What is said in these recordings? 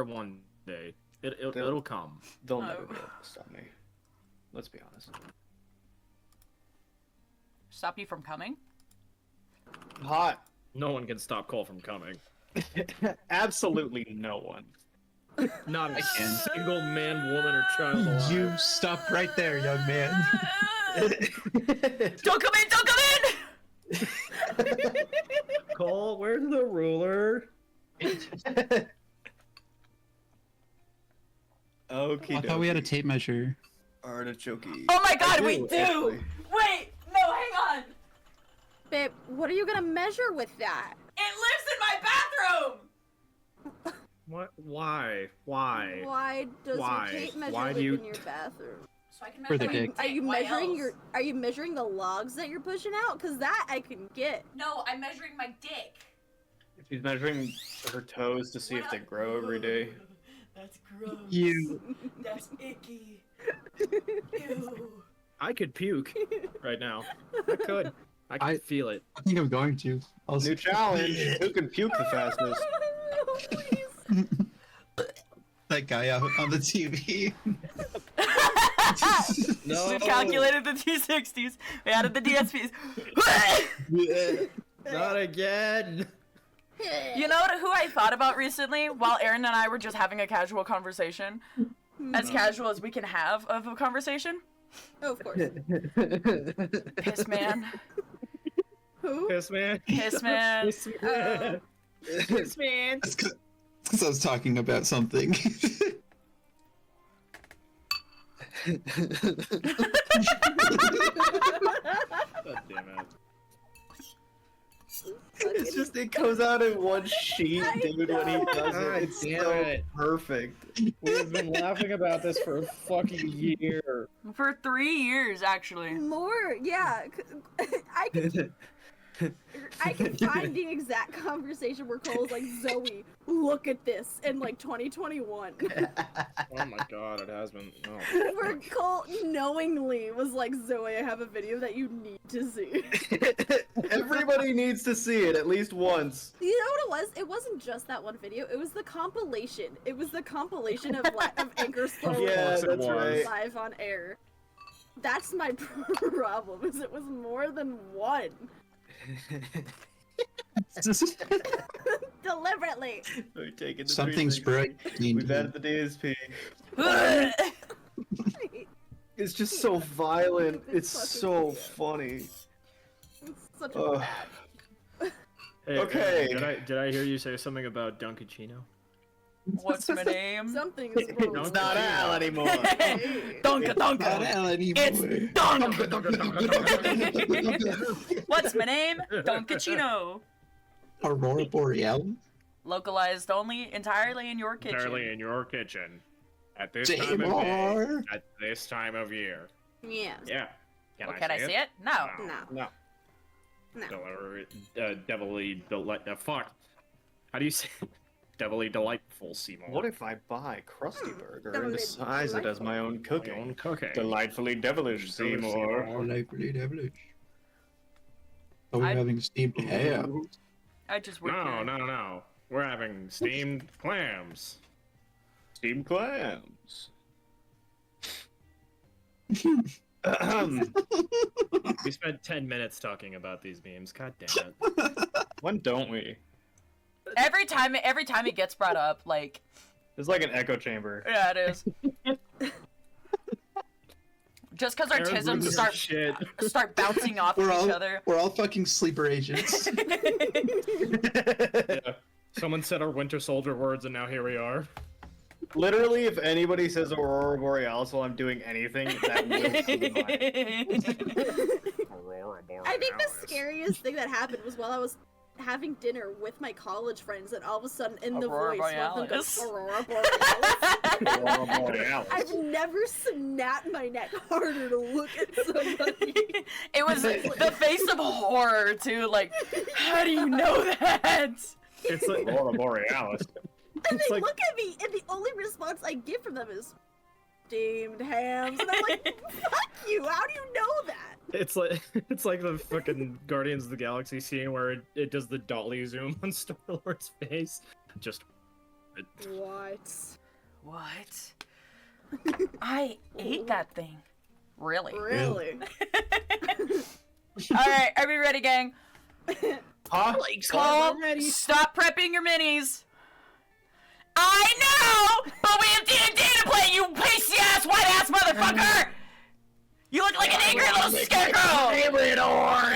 one day. It'll come. They'll never be able to stop me. Let's be honest. Stop you from coming? Hot. No one can stop Cole from coming. Absolutely no one. Not a single man, woman, or child alive. You stop right there, young man. Don't come in! Don't come in! Cole, where's the ruler? Okay. I thought we had a tape measure. Artichoke. Oh my god, we do! actually. Wait! No, hang on! Babe, what are you gonna measure with that? It lives in my bathroom! What? Why? Why? Why does Why? your tape measure Why live do you- in your bathroom? So I can For the measure my dick. Are you Why measuring else? your? Are you measuring the logs that you're pushing out? Cause that I can get. No, I'm measuring my dick. She's measuring her toes to see if they grow every day. That's gross. You. That's icky. Ew. I could puke right now. I could. I can feel it. I think I'm going to. New challenge. Who can puke the fastest? Please. That guy out on the TV. No. We've calculated the T60s. We added the DSPs. Not again. You know who I thought about recently while Aaron and I were just having a casual conversation? As casual as we can have of a conversation? Oh, of course. Piss man. Who? Piss man. Piss man. Piss man. Piss man. That's because I was talking about something. God damn it. It's just, it comes out in one sheet, dude, when he does God it. It's damn so it. perfect. We have been laughing about this for a fucking year. For 3 years, actually. More, yeah. I can find the exact conversation where Cole's like, Zoe, look at this in like 2021. Oh my god, it has been. Oh. Where Cole knowingly was like, Zoe, I have a video that you need to see. Everybody needs to see it at least once. You know what it was? It wasn't just that one video. It was the compilation. It was the compilation of Anchor Slow Yeah, that's right. live on air. That's my problem, is it was more than one. Deliberately. We're taking the Something's 360. broken. We've added the DSP. It's It's just so violent. It's fucking so good. funny. such a Ugh. Hey, Okay. Did I hear you say something about Dunkachino? What's my name? something is wrong. It's not Al anymore. Hey. Donka Not Donka! Al anymore. It's Donk! What's my name? Donkachino. Aurora Borealis. Localized only entirely in your kitchen. Entirely in your kitchen. At this time of day. Jamar. At this time of year. Yes. Yeah. Well, can I see it? No. No. No. No. Devilly fuck. How do you say devilly delightful, Seymour? What if I buy Krusty Burger and Devilly decide it as my own My cooking? own cooking? Delightfully devilish, Seymour. Delightfully devilish. Oh, we're I- having steamed ham. I just work No, here. no. We're having steamed clams. Steamed clams. We spent 10 minutes talking about these memes. God damn it. When don't we? Every time it gets brought up, like, It's like an echo chamber. yeah, it is. Just because our Aaron's tisms losing shit. start bouncing off We're of each all other. we're all fucking sleeper agents. Yeah. Someone said our Winter Soldier words, and now here we are. Literally, if anybody says Aurora Borealis while I'm doing anything, that will be mine. Aurora I think the scariest thing that happened was while I was having dinner with my college friends, and all of a sudden, in the Aurora voice, one of them Borealis. goes, Aurora Borealis. Aurora Borealis. I've never snapped my neck harder to look at somebody. It was the face of horror too. Like, how do you know that? It's like Aurora Borealis. And It's they like- look at me, and the only response I get from them is steamed hams. And I'm like, fuck you, how do you know that? it's like the fucking Guardians of the Galaxy scene where it does the dolly zoom on Star-Lord's face. Just What? What? I ate that thing. Really? Really? Alright, are we ready, gang? Huh? Cole, stop prepping your minis. I know, but we have D&D to play, you pasty ass, white ass motherfucker! You look like an angry little scarecrow!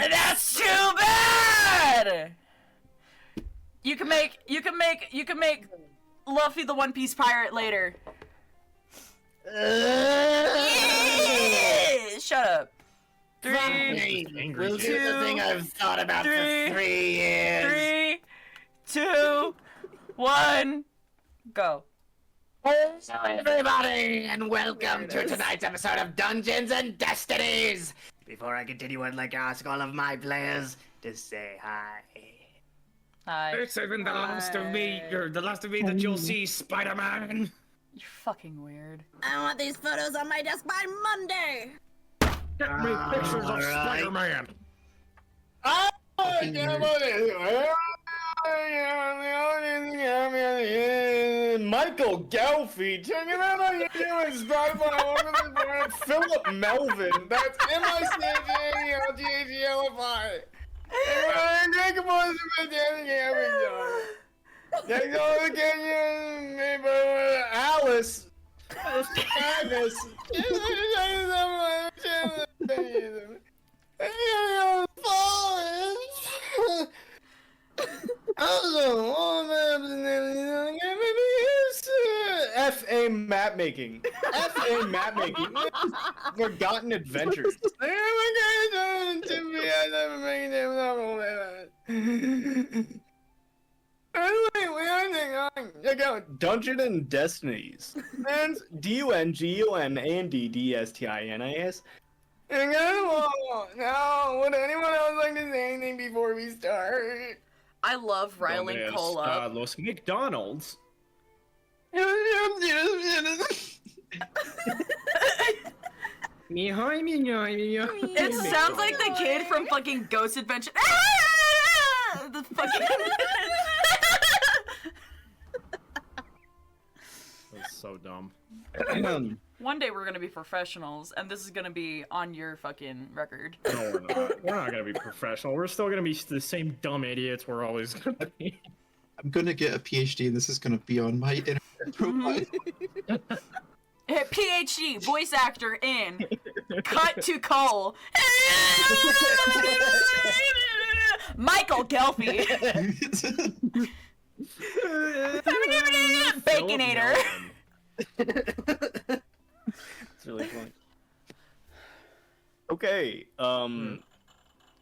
That's too bad! You can make Luffy the One Piece pirate later. Shut up. 3, Angry We'll do the thing I've thought about for 3 years. 3, 2, 1, go. Hello, everybody, and welcome to tonight's episode of Dungeons and Destinies. Before I continue, I'd like to ask all of my players to say hi. Hi. This isn't the last of me, or the last of me that you'll see, Spider-Man. You're fucking weird. I want these photos on my desk by Monday. Get me pictures of Spider-Man. Michael Gelfie, check it out on YouTube, Spotify, Philip Melvin, that's M-I-C-H-A-L-G-H-E-L-F-I. Alice. Agnes. F.A. map making. F.A. map making. Forgotten Adventures. Dungeon and Destinies. And DUNGUNANDDSTINIS. Now, would anyone else like to say anything before we start? I love riling Donde Cole está up. Los McDonald's. It sounds like the kid from fucking Ghost Adventure. The fucking. That's so dumb. One day we're gonna be professionals, and this is gonna be on your fucking record. No, we're not. We're not gonna be professional. We're still gonna be the same dumb idiots we're always gonna be. I'm gonna get a PhD and this is gonna be on my internet profile. PhD, voice actor in Cut to Cole. Michael Gelfie. Baconator. It's really funny. Okay,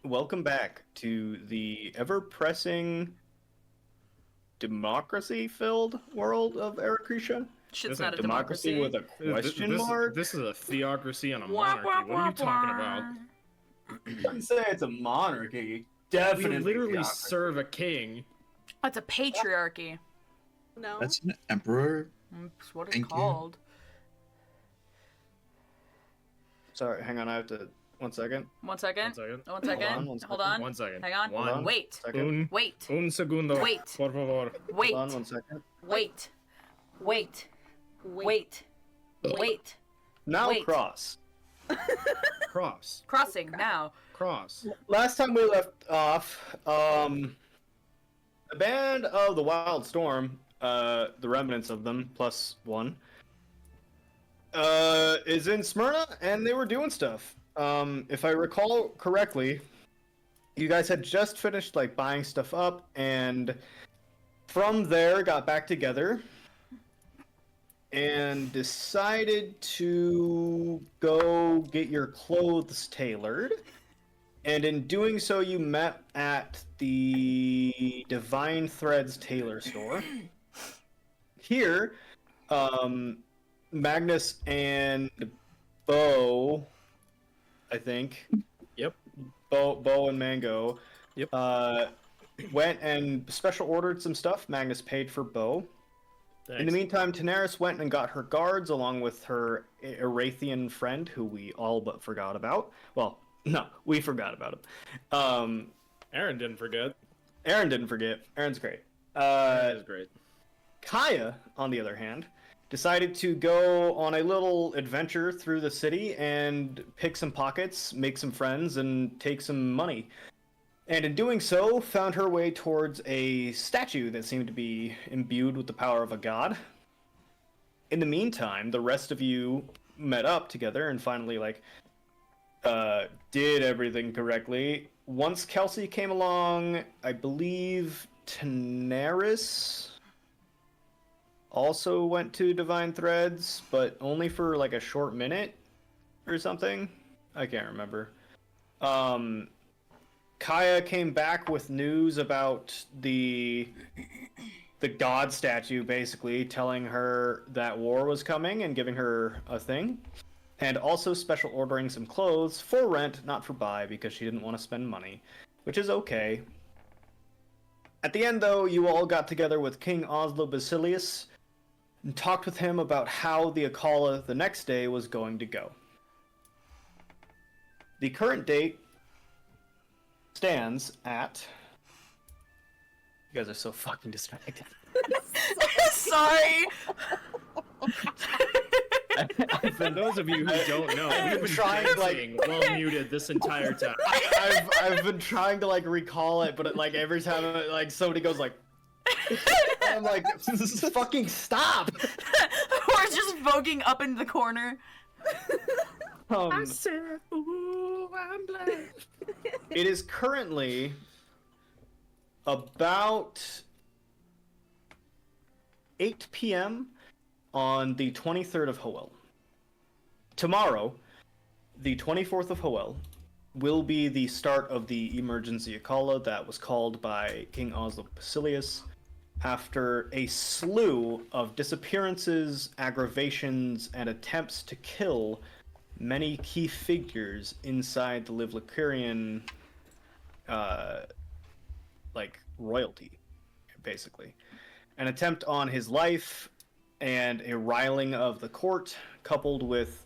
welcome back to the ever-pressing, democracy-filled world of Aracretia. Shit's not a Democracy democracy. with a question mark? This is a theocracy and a monarchy. What are you talking about? You say it's a monarchy. We Definitely. literally theocracy. serve a king. It's a patriarchy. No. That's an emperor. That's what it's Thank you. called. Sorry, hang on, I have to... 1 second. 1 second. 1 second. 1 second. One Hold on. 1 second. Hang on. One. Wait. Second. Wait. Un segundo. Wait. Por favor. Wait. Hold on 1 second. Wait. Wait. Wait. Wait. Now Wait. cross. Cross. Crossing now. Cross. Last time we left off, the band of the Wild Storm, the remnants of them, plus 1, is in Smyrna, and they were doing stuff. If I recall correctly, you guys had just finished, like, buying stuff up, and from there got back together, and decided to go get your clothes tailored. And in doing so, you met at the Divine Threads tailor store. Here, Magnus and Bo, I think. Yep. Bo and Mango. Yep. Went and special ordered some stuff. Magnus paid for Bo. Thanks. In the meantime, Tanaris went and got her guards along with her Erathian friend, who we all but forgot about. Well, no, we forgot about him. Aaron didn't forget. Aaron didn't forget. Aaron's great. That is great. Kaya, on the other hand, decided to go on a little adventure through the city and pick some pockets, make some friends, and take some money. And in doing so, found her way towards a statue that seemed to be imbued with the power of a god. In the meantime, the rest of you met up together and finally, did everything correctly. Once Kelsey came along, I believe Daenerys also went to Divine Threads, but only for like a short minute or something. I can't remember. Kaya came back with news about the god statue, basically telling her that war was coming and giving her a thing, and also special ordering some clothes for rent, not for buy, because she didn't want to spend money, which is okay. At the end, though, you all got together with King Oslo Basilius and talked with him about how the Akala the next day was going to go. The current date stands at... You guys are so fucking distracted. Sorry. For those of you who don't know, we've been trying, dancing while muted this entire time. I've been trying to recall it, but every time somebody goes I'm like, fucking stop. We're just voguing up into the corner. I said, ooh, I'm black. It is currently about 8 p.m. on the 23rd of Howell. Tomorrow, the 24th of Howell, will be the start of the emergency Akala that was called by King Oslo Basilius after a slew of disappearances, aggravations, and attempts to kill many key figures inside the Livlicurian royalty, basically. An attempt on his life and a riling of the court, coupled with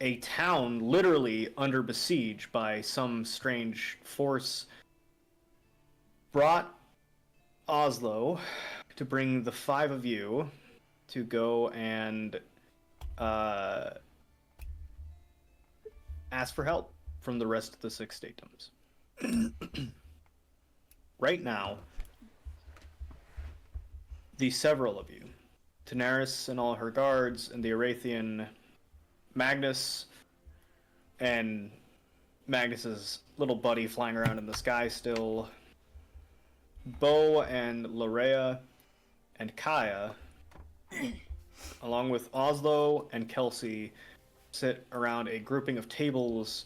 a town literally under besiege by some strange force, brought Oslo to bring the 5 of you to go and ask for help from the rest of the 6 statedoms. Right now, the several of you, Daenerys and all her guards, and the Arathian Magnus, and Magnus's little buddy flying around in the sky still, Bo and Larea and Kaya, along with Oslo and Kelsey, sit around a grouping of tables.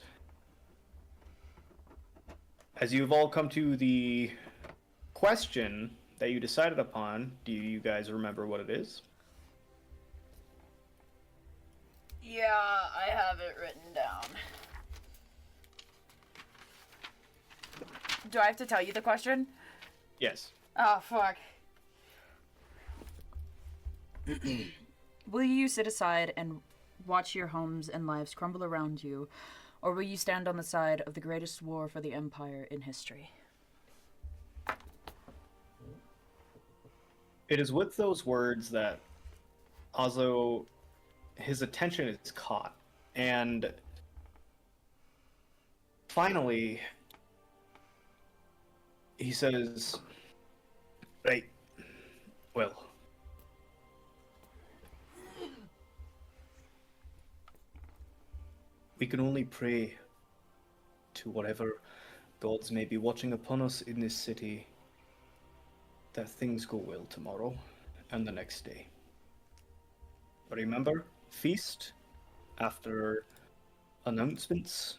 As you've all come to the question that you decided upon, do you guys remember what it is? Yeah, I have it written down. Do I have to tell you the question? Yes. Oh, fuck. Will you sit aside and watch your homes and lives crumble around you, or will you stand on the side of the greatest war for the Empire in history? It is with those words that Oslo, his attention is caught, and finally he says, right, well, we can only pray to whatever gods may be watching upon us in this city that things go well tomorrow and the next day. But remember, feast after announcements.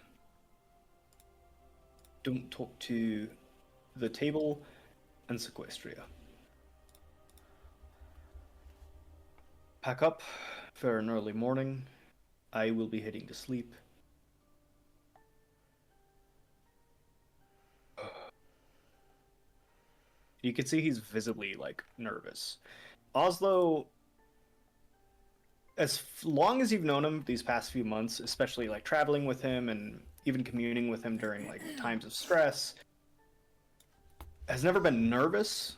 Don't talk to the table and Sequestria. Pack up for an early morning. I will be heading to sleep. You can see he's visibly, nervous. Oslo, as long as you've known him these past few months, especially, traveling with him and even communing with him during, times of stress, has never been nervous,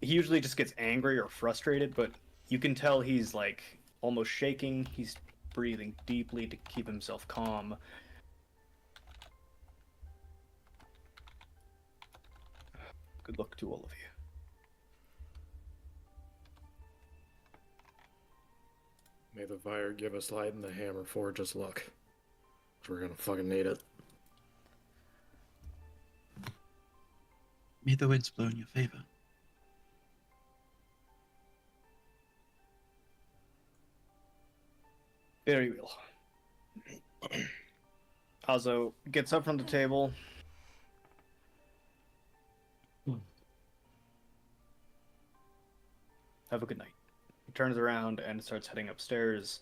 he usually just gets angry or frustrated, but you can tell he's like almost shaking. He's breathing deeply to keep himself calm. Good luck to all of you. May the fire give us light and the hammer forge us luck. 'Cause we're gonna fucking need it. May the winds blow in your favor. Very well. Azo gets up from the table. Have a good night. He turns around and starts heading upstairs.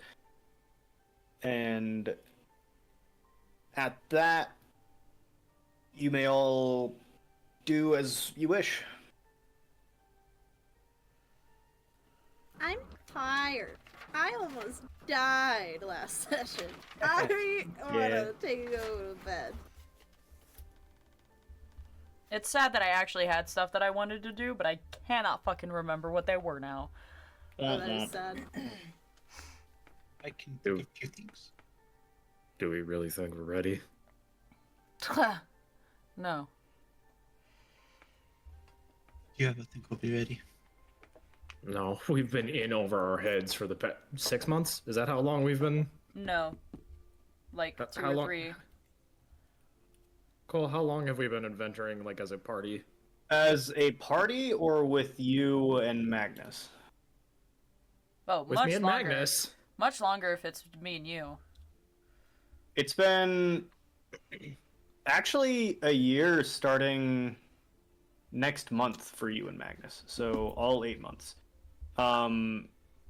And at that, you may all do as you wish. I'm tired. I almost died last session. I wanna take go to bed. It's sad that I actually had stuff that I wanted to do, but I cannot fucking remember what they were now. Oh, that is sad. I can Ew. do a few things. Do we really think we're ready? No. Do you ever think we'll be ready? No, we've been in over our heads for the 6 months. Is that how long we've been? No. Like two How or long- 3. Cole, how long have we been adventuring, like, as a party? As a party or with you and Magnus? Oh, With much me and longer. Magnus. Much longer if it's me and you. It's been actually a year starting next month for you and Magnus. So all 8 months.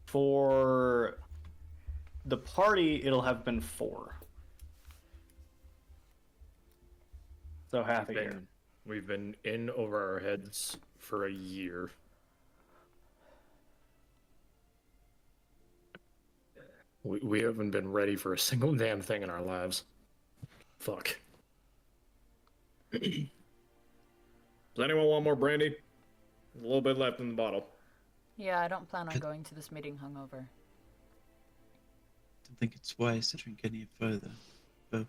For the party, it'll have been 4. So half a year. We've been in over our heads for a year. We haven't been ready for a single damn thing in our lives. Fuck. Does anyone want more brandy? A little bit left in the bottle. Yeah, I don't plan on going to this meeting hungover. Don't think it's wise to drink any further. But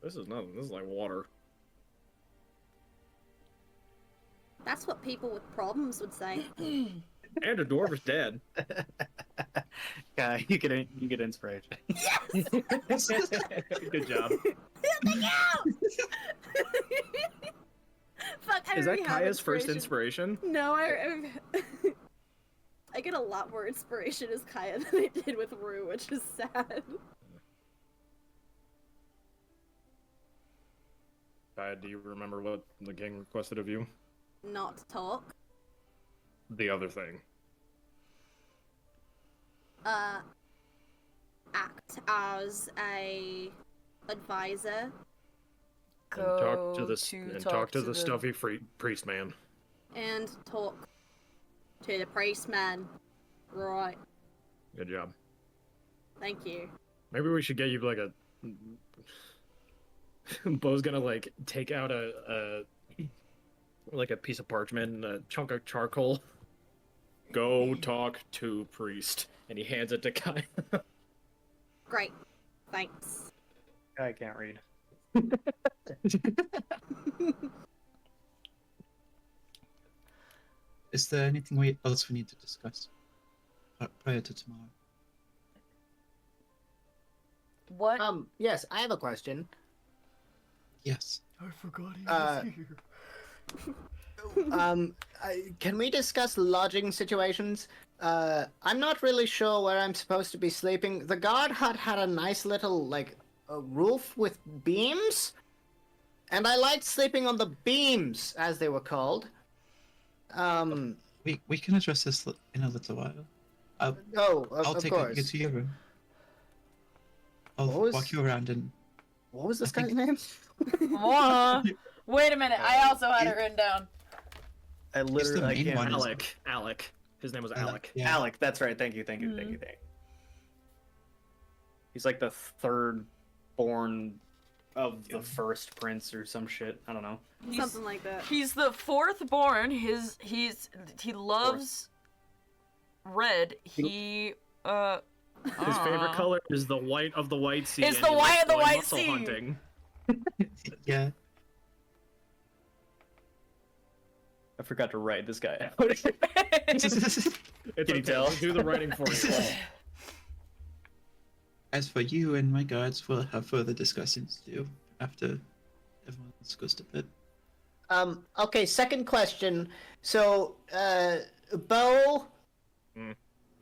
This is nothing. This is like water. That's what people with problems would say. And a dwarf is dead. Yeah, you get inspiration. Good job. Fuck, I Is already that have Kaya's first inspiration? No, I get a lot more inspiration as Kaya than I did with Rue, which is sad. Kaya, do you remember what the king requested of you? Not to talk. The other thing. Act as a advisor. Go Talk to the talk to the stuffy priest man. And talk to the priest man. Right. Good job. Thank you. Maybe we should get you like a. Bo's gonna like take out a piece of parchment and a chunk of charcoal. Go talk to priest, and he hands it to Kai. Great. Thanks. I can't read. is there anything else we need to discuss prior to tomorrow? What? Yes, I have a question. Yes. I forgot he was Can we discuss lodging situations? I'm not really sure where I'm supposed to be sleeping. The guard hut had a nice little, like, a roof with beams, and I liked sleeping on the beams, as they were called. We can address this in a little while. Of I'll take course. you to your room. I'll What was- walk you around and What was this I think- guy's name? Wait a minute, I also had it written down. I literally I main can't. one. Alec. His name was Alec. Yeah. Alec, that's right. Thank you. He's like the third born of the first prince or some shit. I don't know. Something like that. He's the fourth born. He loves red. He His favorite color is the white of the White Sea. It's and the he white likes of the going White mussel Sea. Hunting. Yeah. I forgot to write this guy out. It's Can you tell? I'll do the writing for you. As for you and my guards, we'll have further discussions to do after everyone's discussed a bit. Okay, second question. So, Bo,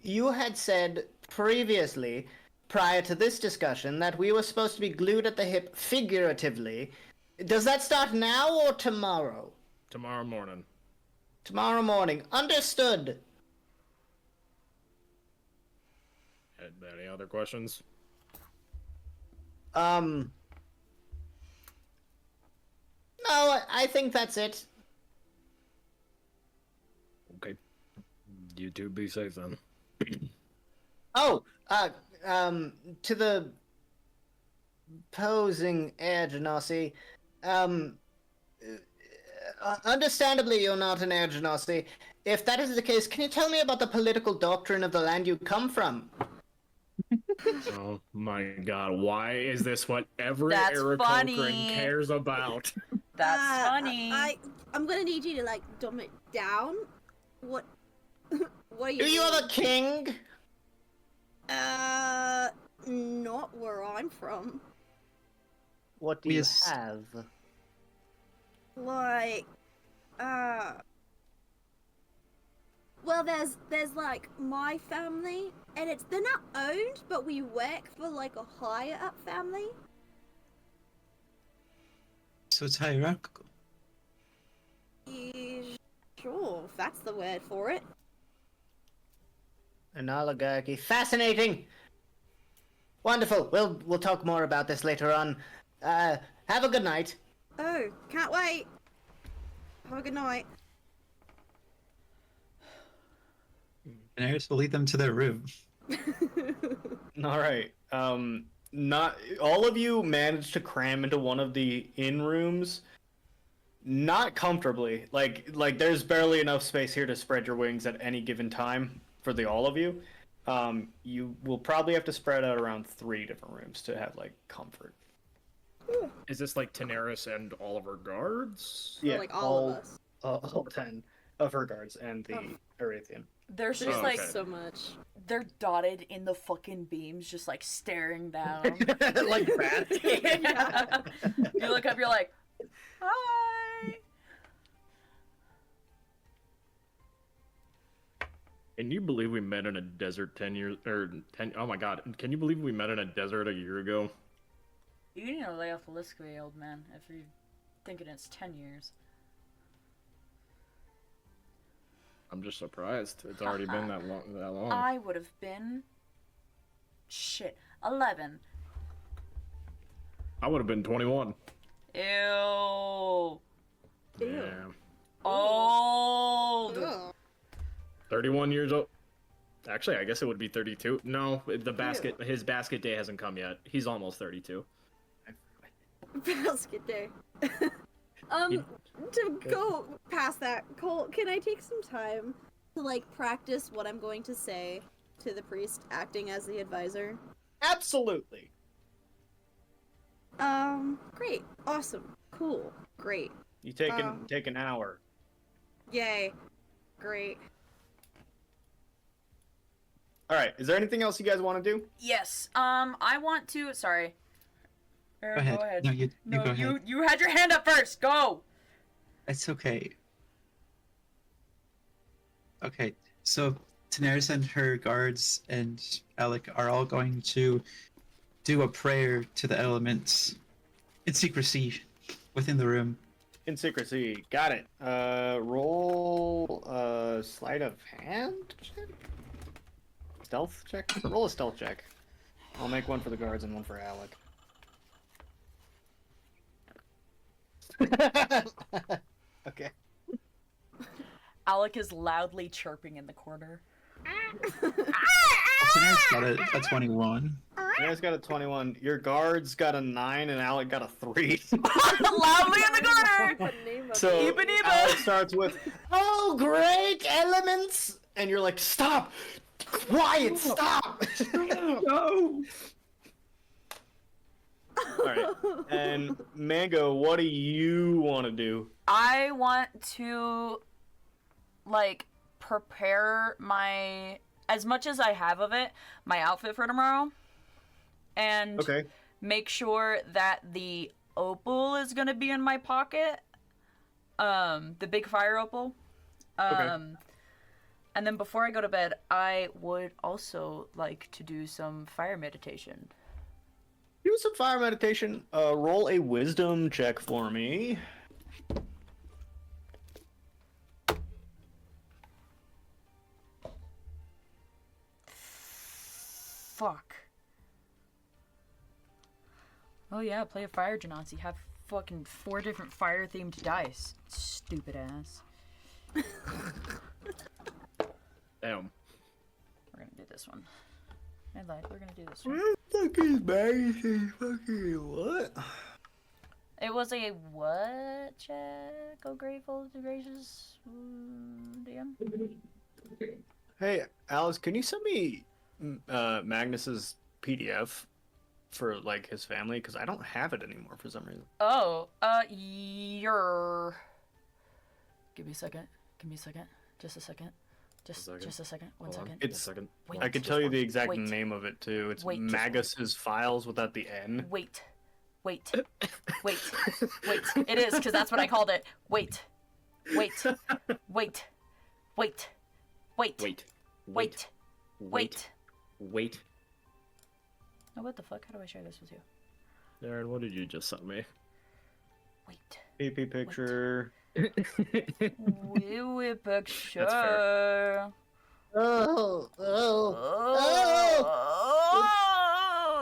you had said previously, prior to this discussion, that we were supposed to be glued at the hip figuratively. Does that start now or tomorrow? Tomorrow morning. Tomorrow morning. Understood. Any other questions? No, I think that's it. Okay. You two be safe then. Oh, to the posing Air Genasi, understandably you're not an Air Genasi. If that is the case, can you tell me about the political doctrine of the land you come from? Oh my god, why is this what every That's Aarakocran funny. cares about? That's funny. I'm gonna need you to like dumb it down. What? What are you? Do you have a king? Not where I'm from. What do We you as- have? Like, well, there's like my family, and they're not owned, but we work for like a higher up family. So it's hierarchical. Sure, if that's the word for it. An oligarchy. Fascinating. Wonderful. We'll talk more about this later on. Have a good night. Oh, can't wait. Have a good night. Daenerys will lead them to their room. All right. Not all of you managed to cram into one of the inn rooms. Not comfortably. Like there's barely enough space here to spread your wings at any given time for the all of you. You will probably have to spread out around 3 different rooms to have like comfort. Is this like Daenerys and all of her guards? For, like all of us. All 10 of her guards and the Erathian. There's There's just Oh, like okay. so much. they're dotted in the fucking beams, just like staring down. Like bats. Yeah. You look up, you're like, hi. Can you believe we met in a desert 10 years or 10 oh my god, can you believe we met in a desert a year ago? You need to lay off the Liskway, old man, if you're thinking it's 10 years. I'm just surprised. It's already been that long. I would have been 11. I would have been 21. Ew. Ew. Yeah. Old. Ugh. 31 years old. Actually, I guess it would be 32. No, his basket day hasn't come yet. He's almost 32. Basket day. To go past that, Cole, can I take some time to like practice what I'm going to say to the priest acting as the advisor? Absolutely. Great. Awesome. Cool. Great. You take an hour. Yay. Great. All right. Is there anything else you guys want to do? Yes. I want to. Sorry. Eric, Go ahead. No, you go ahead. You had your hand up first. Go. It's okay. Okay, so Daenerys and her guards and Alec are all going to do a prayer to the elements in secrecy within the room. In secrecy. Got it. Roll a sleight of hand check? Stealth check? Roll a stealth check. I'll make one for the guards and one for Alec. Okay. Alec is loudly chirping in the corner. Daenerys got a 21. Daenerys got a 21. Your guards got a 9, and Alec got a 3. Loudly in the corner. The name of So it. Iba Niba. Alec starts with, "Oh, great elements," and you're like, "Stop! Quiet! Stop!" No. All right. And Mango, what do you want to do? I want to, like, prepare my, as much as I have of it, my outfit for tomorrow. And Okay. make sure that the opal is gonna be in my pocket. The big fire opal. And then before I go to bed, I would also like to do some fire meditation. Do some fire meditation. Roll a wisdom check for me. Fuck. Oh yeah, play a fire genasi. Have fucking 4 different fire themed dice. Stupid ass. Damn. We're gonna do this one. I lied. We're gonna do this one. Fucking Maggie, fucking what? It was a what check? Oh, grateful to gracious DM. Hey, Alice, can you send me Magnus's PDF for like his family? Because I don't have it anymore for some reason. Oh, you're. Give me a second. Give me a second. Just a second. Just a second. One Hold on. second. It's- A second. Wait. I can tell you the exact Wait. name of it too. It's Wait, just- Magus's files without the N. Wait. Wait. Wait. Wait. It is, because that's what I called it. Wait. Wait. Wait. Wait. Wait. Wait. Wait. Wait. Wait. Oh, what the fuck? How do I share this with you? Darren, what did you just send me? Wait. PP picture. Wee picture. fair. Oh, oh,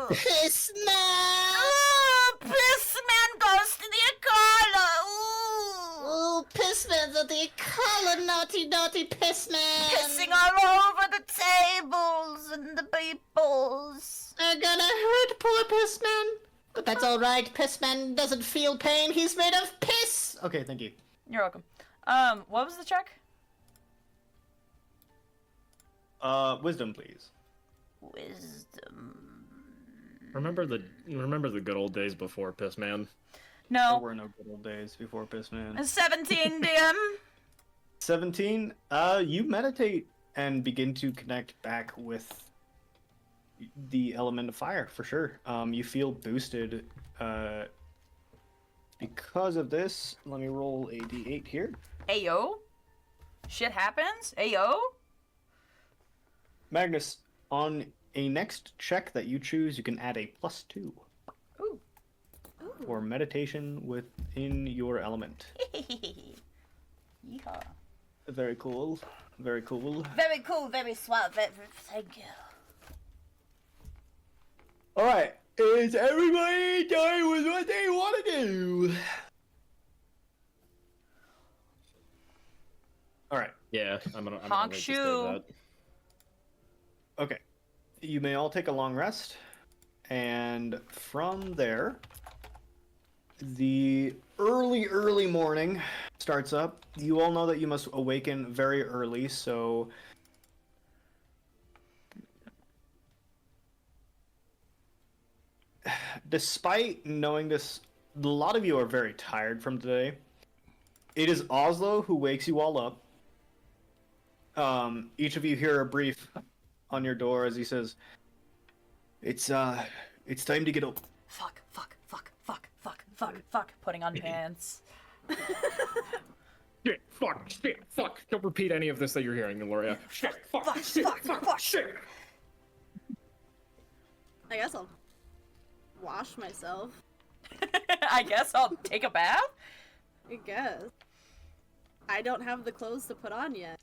Oh. piss man! Oh, piss man goes to the Akala. Oh, piss man's at the collar, naughty, naughty piss man! Pissing all over the tables and the peoples. They're gonna hurt poor piss man. But that's alright, piss man doesn't feel pain, he's made of piss! Okay, thank you. You're welcome. What was the check? Wisdom, please. Wisdom. Remember the good old days before Piss Man? There No. were no good old days before piss man. 17, DM. 17. You meditate and begin to connect back with the element of fire for sure. You feel boosted because of this. Let me roll a d8 here. Ayo. Shit happens. Ayo. Magnus, on a next check that you choose, you can add a +2 Ooh. for meditation within your element. Yeehaw. Very cool. Very cool. Very cool, very suave. Thank you. All right. Is everybody done with what they want to do? All right. Yeah, I'm gonna Honk wait to save shoe. that. Okay. You may all take a long rest, and from there, the early morning starts up. You all know that you must awaken very early, so despite knowing this, a lot of you are very tired from today. It is Oslo who wakes you all up. Each of you hear a brief on your door as he says, it's time to get up." Fuck. Putting on pants. Shit, fuck. Don't repeat any of this that you're hearing, Gloria. Shit, fuck, shit. I guess I'll wash myself. I guess I'll take a bath? I guess. I don't have the clothes to put on yet.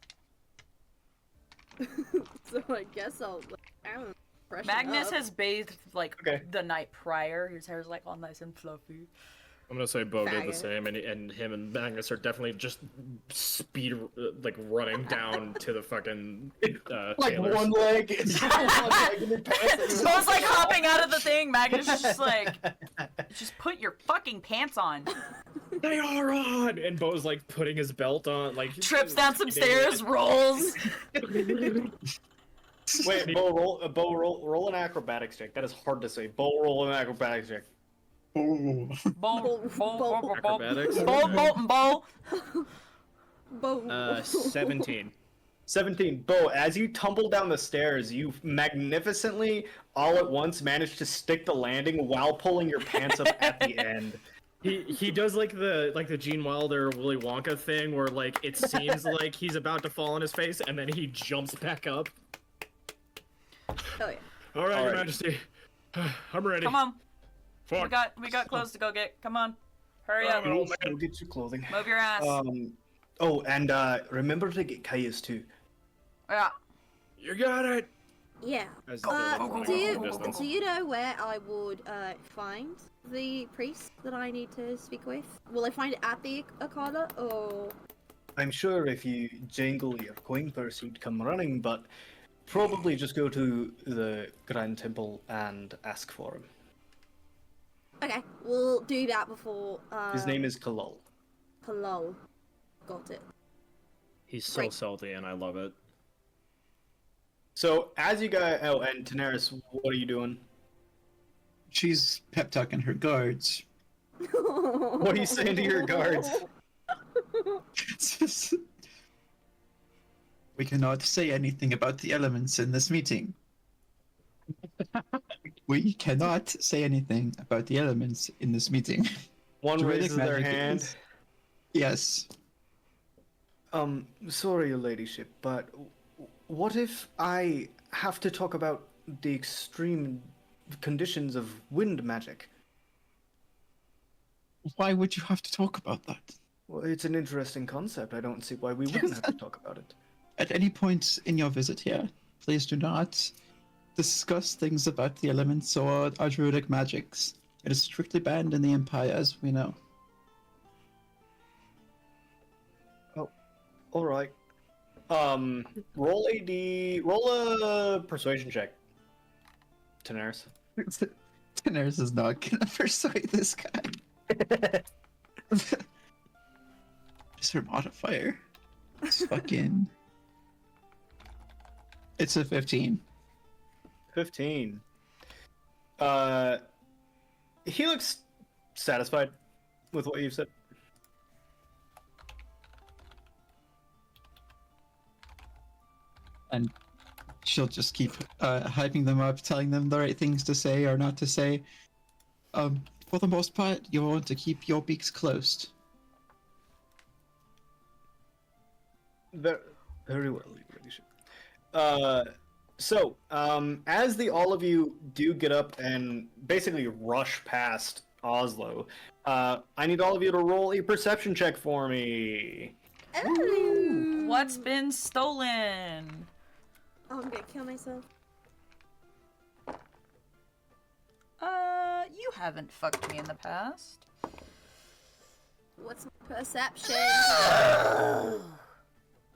So I guess I'll, I don't know, freshen Magnus up. has bathed, like, Okay. the night prior. His hair's, like, all nice and fluffy. I'm gonna say Bo did the Faggot. same, and him and Magnus are definitely just like running down to the fucking Like tailors. one leg. It's one leg in your pants. Bo's like hopping out of the thing. Magnus is just like, just put your fucking pants on. They are on, and Bo's like putting his belt on, like Trips down some stairs, rolls. Wait, roll an acrobatics check. That is hard to say. Bo, roll an acrobatics check. Oh. Acrobatics. Bo. Bo. 17. 17. Bo, as you tumble down the stairs, you magnificently, all at once, manage to stick the landing while pulling your pants up at the end. He does like the Gene Wilder Willy Wonka thing where like it seems like he's about to fall on his face and then he jumps back up. Oh yeah. All right, Your Alrighty. Majesty. I'm ready. Come on. Fuck. We got clothes to go get. Come on. Hurry up. Oh, Go get your clothing. Move your ass. Oh, and remember to get Kaius too. Yeah. You got it. Yeah. As Go, the go, go, Do you, go, go, go, do you know where I would find the priest that I need to speak with? Will I find it at the Akada or? I'm sure if you jangle your coin purse, he'd come running, but probably just go to the Grand Temple and ask for him. Okay, we'll do that before. His name is Kalal. Halal. Got it. He's so Great. salty and I love it. So as you guys, oh, and Daenerys, what are you doing? She's pep talking her guards. What are you saying to your guards? We cannot say anything about the elements in this meeting. We cannot say anything about the elements in this meeting. One Druidic raises their magic hand. is- Yes. Sorry, your ladyship, but what if I have to talk about the extreme conditions of wind magic? Why would you have to talk about that? Well, it's an interesting concept. I don't see why we wouldn't have to talk about it. At any point in your visit here, please do not discuss things about the elements or our druidic magics. It is strictly banned in the Empire, as we know. All right. Roll a persuasion check. Daenerys. Daenerys is not gonna persuade this guy. Is her modifier? It's fucking. It's a 15. 15. He looks satisfied with what you've said. And she'll just keep hyping them up, telling them the right things to say or not to say. For the most part, you want to keep your beaks closed. Very, very well, Your Ladyship. So, as all of you do get up and basically rush past Oslo, I need all of you to roll a perception check for me. Ooh. What's been stolen? Oh, I'm gonna kill myself. You haven't fucked me in the past. What's my perception?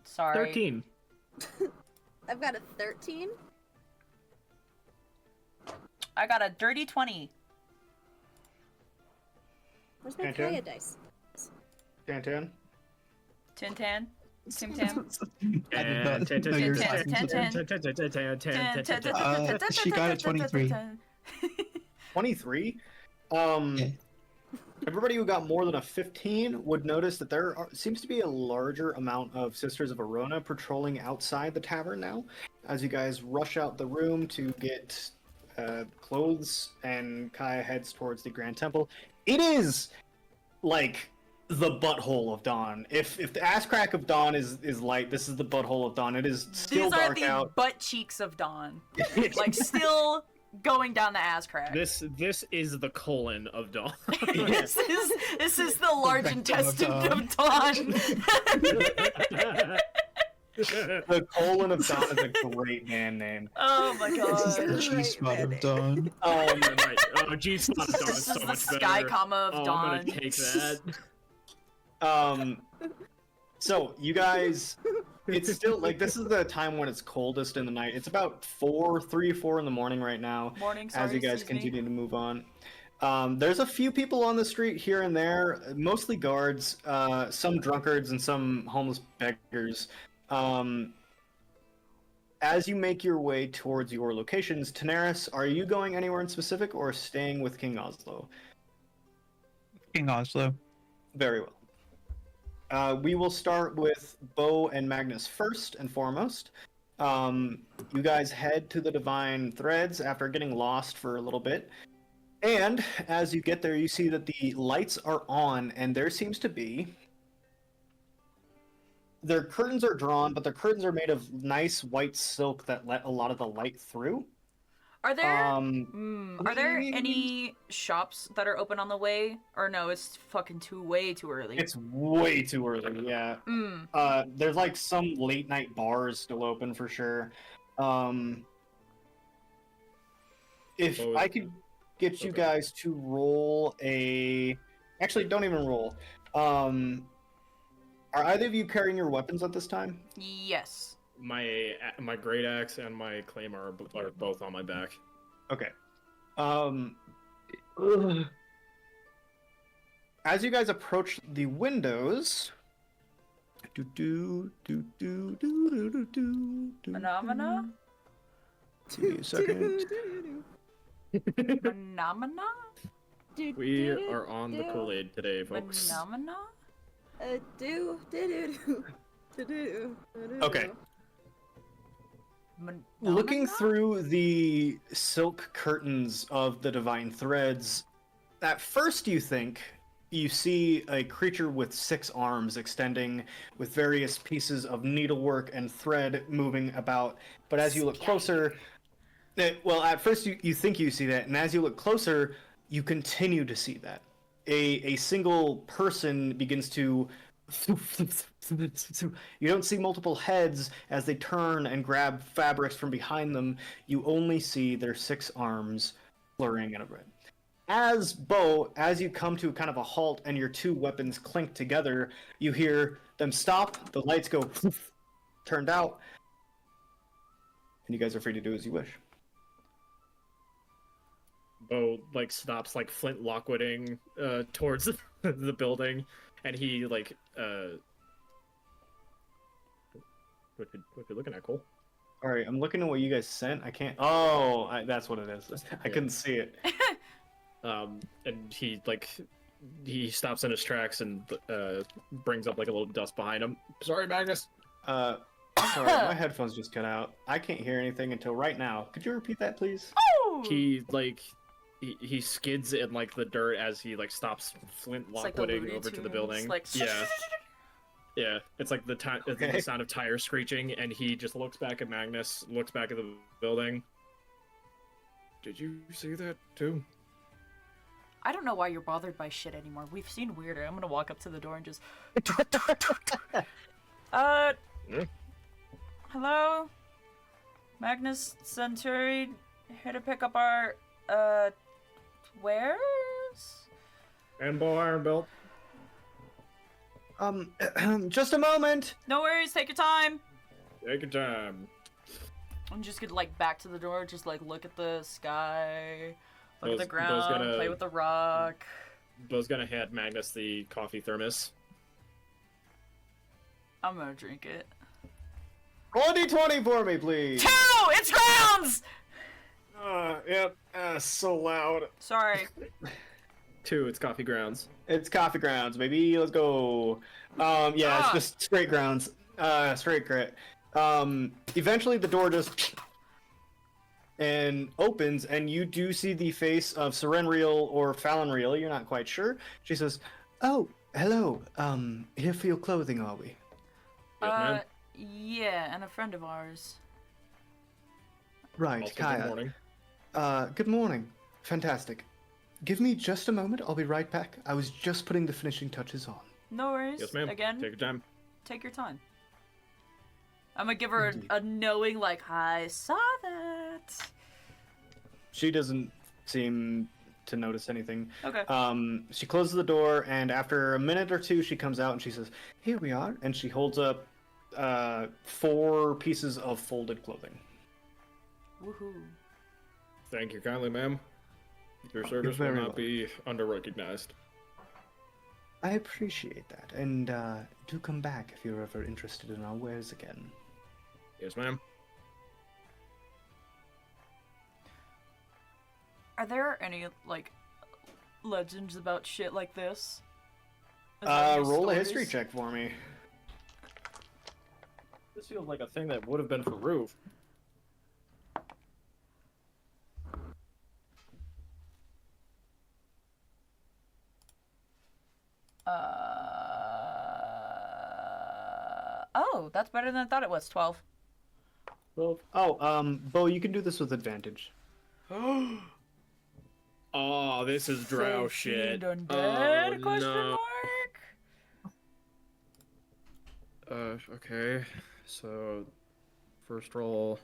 Sorry. 13. I've got a 13. I got a dirty 20. Where's my Okay. Kaya dice? Tantan? Tin Tan. Tim Tam. I did not know you were talking to me. She got a 23. 23? Yeah. Everybody who got more than a 15 would notice that seems to be a larger amount of Sisters of Arona patrolling outside the tavern now. As you guys rush out the room to get clothes, and Kaya heads towards the Grand Temple. It is like the butthole of dawn. If the ass crack of dawn is light, this is the butthole of dawn. It is still These are dark the out. butt cheeks of dawn. Like, still going down the ass crack. This is the colon of dawn. This is the large rectum of intestine dawn. of dawn. The Colon of Dawn is a great band name. Oh my This is the god. G spot of dawn. Right. Oh, G spot of dawn This is is so the much sky better. comma of Oh, dawn. I'm gonna take that. So you guys, it's still like this is the time when it's coldest in the night. It's about 3 or 4 in the morning right now. Morning, As sorry, you guys excuse me. continue to move on. There's a few people on the street here and there, mostly guards, some drunkards, and some homeless beggars. As you make your way towards your locations, Tanaris, are you going anywhere in specific or staying with King Oslo? King Oslo. Very well. We will start with Bo and Magnus first and foremost. You guys head to the Divine Threads after getting lost for a little bit. And as you get there, you see that the lights are on, and there seems to be... Their curtains are drawn, but the curtains are made of nice white silk that let a lot of the light through. Are there Are there any shops that are open on the way? Or no, it's fucking way too early. It's way too early, yeah. There's like some late night bars still open for sure. If I could get you guys to roll a... Actually, don't even roll. Are either of you carrying your weapons at this time? Yes. My great axe and my claymore are both on my back. Okay. As you guys approach the windows... Phenomena? Give me a second. Phenomena? We are on the Kool-Aid today, folks. Phenomena? Okay. Phenomena? Looking through the silk curtains of the Divine Threads, at first you think you see a creature with 6 arms extending with various pieces of needlework and thread moving about. But as you look closer, well, at first you think you see that, and as you look closer, you continue to see that. A single person begins to... You don't see multiple heads as they turn and grab fabrics from behind them. You only see their 6 arms blurring in a red. As you come to kind of a halt and your 2 weapons clink together, you hear them stop, the lights go turned out, and you guys are free to do as you wish. Bo stops Flint Lockwooding towards the building, and he what you looking at, Cole? All right, I'm looking at what you guys sent. I can't. Oh, that's what it is. I couldn't see it. And he stops in his tracks and brings up a little dust behind him. Sorry, Magnus. Sorry, my headphones just cut out. I can't hear anything until right now. Could you repeat that, please? Oh! He skids in the dirt as he stops Flint Lockwooding over to the building. Yeah. Yeah, it's like the sound of tires screeching, and he just looks back at Magnus, looks back at the building. Did you see that too? I don't know why you're bothered by shit anymore. We've seen weirder. I'm gonna walk up to the door and just... Hello? Magnus Centauri, here to pick up our, wares? And Bo Ironbelt. Just a moment. No worries, take your time. Take your time. I'm just gonna, back to the door, just, look at the sky, look at the Bo's ground, gonna- play with the rock. Bo's gonna hand Magnus the coffee thermos. I'm gonna drink it. Roll a d20 for me, please. 2! It's grounds! Yep. So loud. Sorry. 2, it's coffee grounds. It's coffee grounds, baby. Let's go. Yeah, it's just straight grounds. Straight crit. Eventually the door just and opens, and you do see the face of Serenreal or Falonreal. You're not quite sure. She says, "Oh, hello. Here for your clothing, are we?" Yes, ma'am. Yeah, and a friend of ours. Right, Also, Kaya. good morning. Good morning. Fantastic. Give me just a moment. I'll be right back. I was just putting the finishing touches on. No worries. Yes, ma'am. Again, Take your time. take your time. I'm gonna give her a knowing, like, I saw that. She doesn't seem to notice anything. Okay. She closes the door, and after a minute or two, she comes out and she says, "Here we are," and she holds up 4 pieces of folded clothing. Woohoo. Thank you kindly, ma'am. Your service will very not welcome. be under-recognized. I appreciate that, and do come back if you're ever interested in our wares again. Yes, ma'am. Are there any, like, legends about shit like this? Is there any Roll a history stories? check for me. This feels like a thing that would have been for Roof. Oh, that's better than I thought it was. 12. Oh, Bo, you can do this with advantage. Oh, this is drow shit. Undead? Oh, Question no. mark? Okay. So, first roll.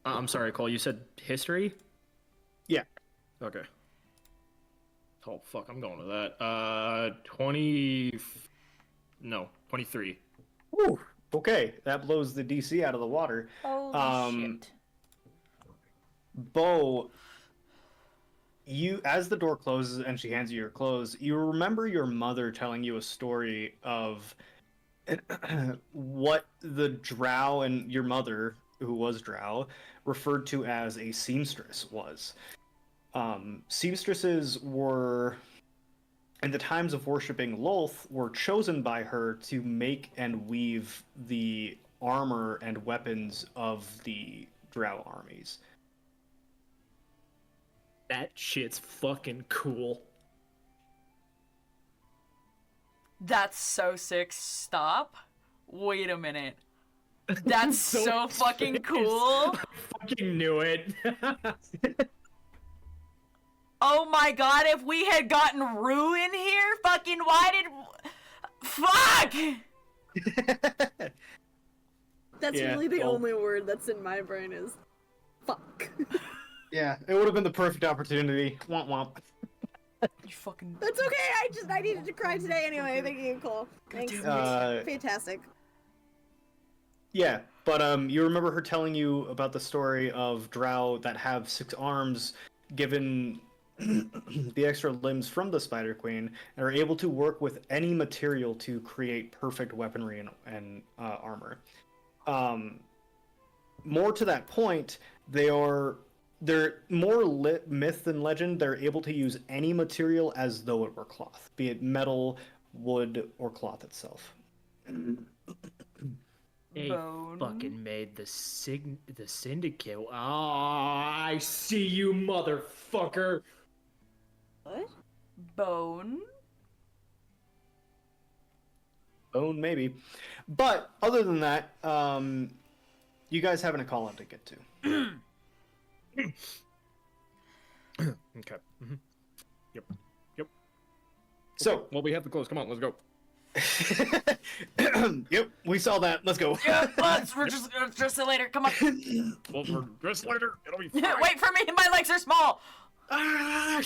I'm sorry, Cole. You said history? Yeah. Okay. Oh, fuck. I'm going to that. 20. No, 23. Whew. Okay, that blows the DC out of the water. Holy shit. Bo, as the door closes and she hands you your clothes, you remember your mother telling you a story of what the drow and your mother, who was drow, referred to as a seamstress was. Seamstresses were, in the times of worshipping Lolth, were chosen by her to make and weave the armor and weapons of the drow armies. That shit's fucking cool. That's so sick. Stop. Wait a minute. That's so fucking serious. cool. Fucking knew it. Oh my god, if we had gotten Rue in here, fucking why did... Fuck! That's Yeah, really the well- only word that's in my brain is fuck. Yeah, it would have been the perfect opportunity. Womp womp. You fucking... That's okay. I needed to cry today anyway. Thank you, Cole. Thanks. Fantastic. Yeah, but you remember her telling you about the story of drow that have 6 arms, given the extra limbs from the Spider Queen, and are able to work with any material to create perfect weaponry and armor. More to that point, they're more myth than legend. They're able to use any material as though it were cloth, be it metal, wood, or cloth itself. They Bone. fucking made the syndicate. Oh, I see you, motherfucker. What? Bone? Bone, maybe. But other than that, you guys having a call out to get to. Okay. Mm-hmm. Yep. So, Well, we have the clothes. Come on, let's go. yep, we saw that. Let's go. Yeah, we're just gonna dress it later. Come on. Well, for dress later, it'll be fine. Wait for me, my legs are small. Ah!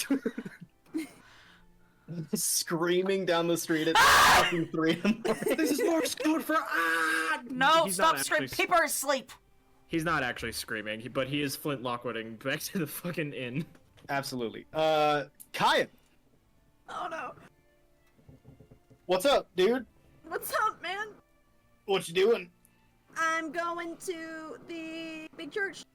Screaming down the street at fucking 3 in the morning. This is Morse code for ah! No, He's stop not screaming. actually- People are asleep. He's not actually screaming, but he is Flint Lockwooding back to the fucking inn. Absolutely. Kaya, Oh no. what's up, dude? What's up, man? What you doing? I'm going to the big church.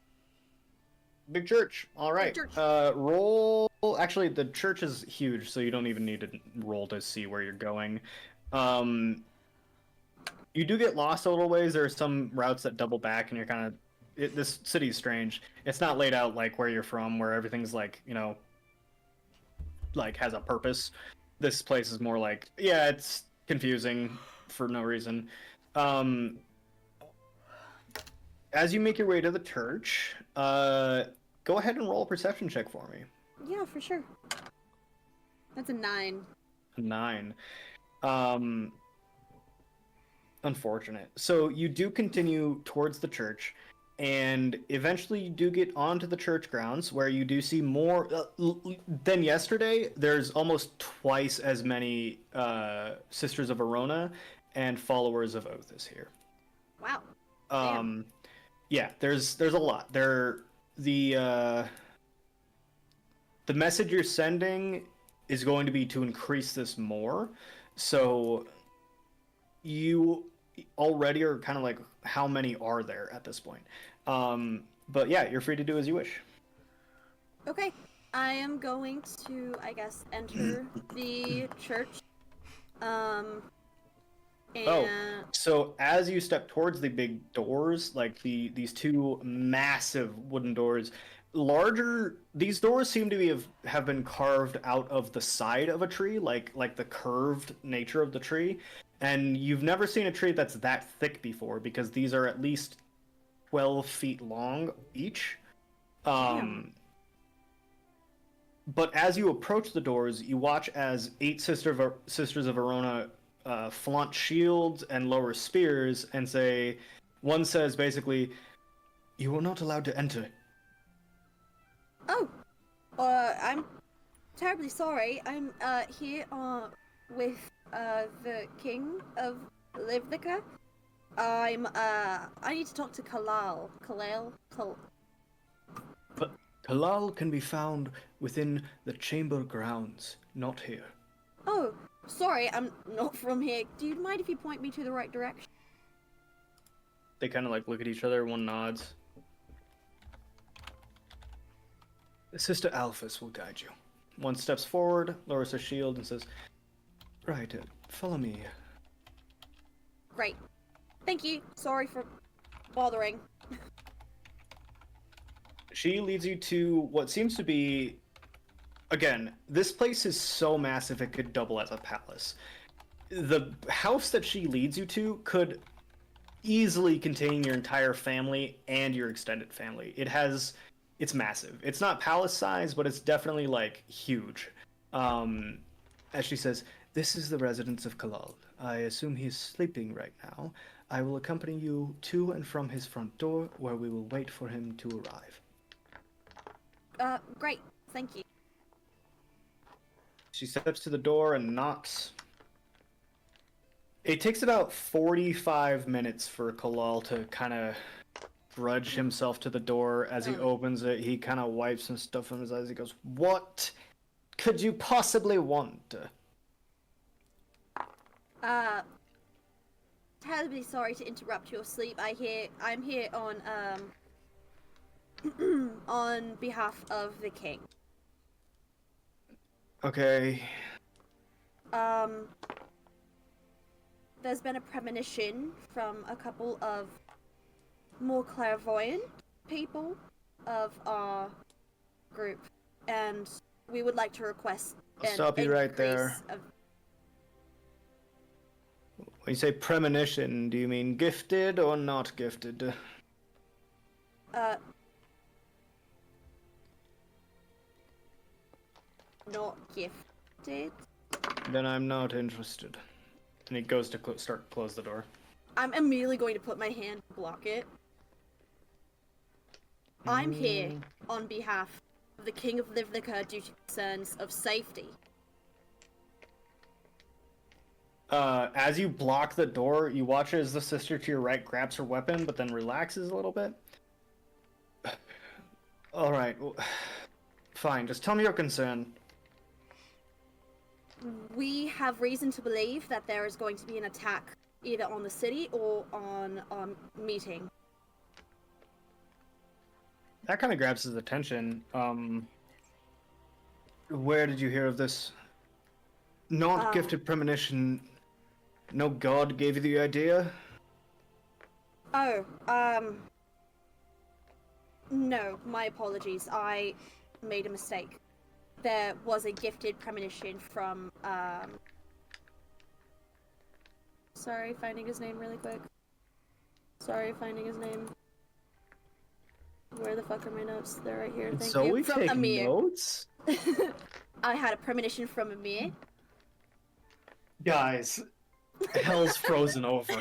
Big church. All right. church. Roll. Actually, the church is huge, so you don't even need to roll to see where you're going. You do get lost a little ways. There are some routes that double back, and you're kind of. This city's strange. It's not laid out like where you're from, where everything's like, like has a purpose. This place is more like, yeah, it's confusing for no reason. As you make your way to the church, go ahead and roll a perception check for me. Yeah, for sure. That's a 9. 9. unfortunate. So you do continue towards the church, and eventually you do get onto the church grounds where you do see more than yesterday. There's almost twice as many Sisters of Arona and followers of Othis here. Wow. Yeah, there's a lot. The message you're sending is going to be to increase this more. So you already are kind of like, how many are there at this point? But yeah, you're free to do as you wish. Okay. I am going to, I guess, enter the church. And So as you step towards the big doors, like these two massive wooden doors, larger, these doors seem to have been carved out of the side of a tree, like the curved nature of the tree. And you've never seen a tree that's that thick before, because these are at least 12 feet long each. Damn. But as you approach the doors, you watch as 8 Sisters of Arona flaunt shields and lower spears and say, one says basically, "You are not allowed to enter." Oh, I'm terribly sorry. I'm here with the king of Livnica. I need to talk to Kalal. But Kalal can be found within the chamber grounds, not here. Oh, sorry, I'm not from here. Do you mind if you point me to the right direction? They kind of like look at each other, one nods. Sister Alphys will guide you. One steps forward, lowers her shield, and says, "Right, follow me." Great. Thank you. Sorry for bothering. She leads you to what seems to be... Again, this place is so massive it could double as a palace. The house that she leads you to could easily contain your entire family and your extended family. It's massive. It's not palace size, but it's definitely like huge. As she says, "This is the residence of Kalal. I assume he is sleeping right now. I will accompany you to and from his front door, where we will wait for him to arrive." Great. Thank you. She steps to the door and knocks. It takes about 45 minutes for Kalal to kind of grudge himself to the door. As he opens it, he kind of wipes some stuff from his eyes. He goes, "What could you possibly want?" Terribly sorry to interrupt your sleep. I'm here on on behalf of the king. Okay. There's been a premonition from a couple of more clairvoyant people of our group, and we would like to request I'll stop you right there. increase of... When you say premonition, do you mean gifted or not gifted? Not gifted. Then I'm not interested. And he goes to close the door. I'm immediately going to put my hand to block it. I'm here on behalf of the King of Livnica due to concerns of safety. As you block the door, you watch as the sister to your right grabs her weapon, but then relaxes a little bit. Alright, fine, just tell me your concern. We have reason to believe that there is going to be an attack either on the city or on our meeting. That kind of grabs his attention. Where did you hear of this? Not gifted premonition. No god gave you the idea? Oh, no, my apologies. I made a mistake. There was a gifted premonition from, sorry, finding his name really quick. Sorry, finding his name. Where the fuck are my notes? They're right here, thank So you. we From take Amir. notes? I had a premonition from Amir. Guys, Hell's frozen over.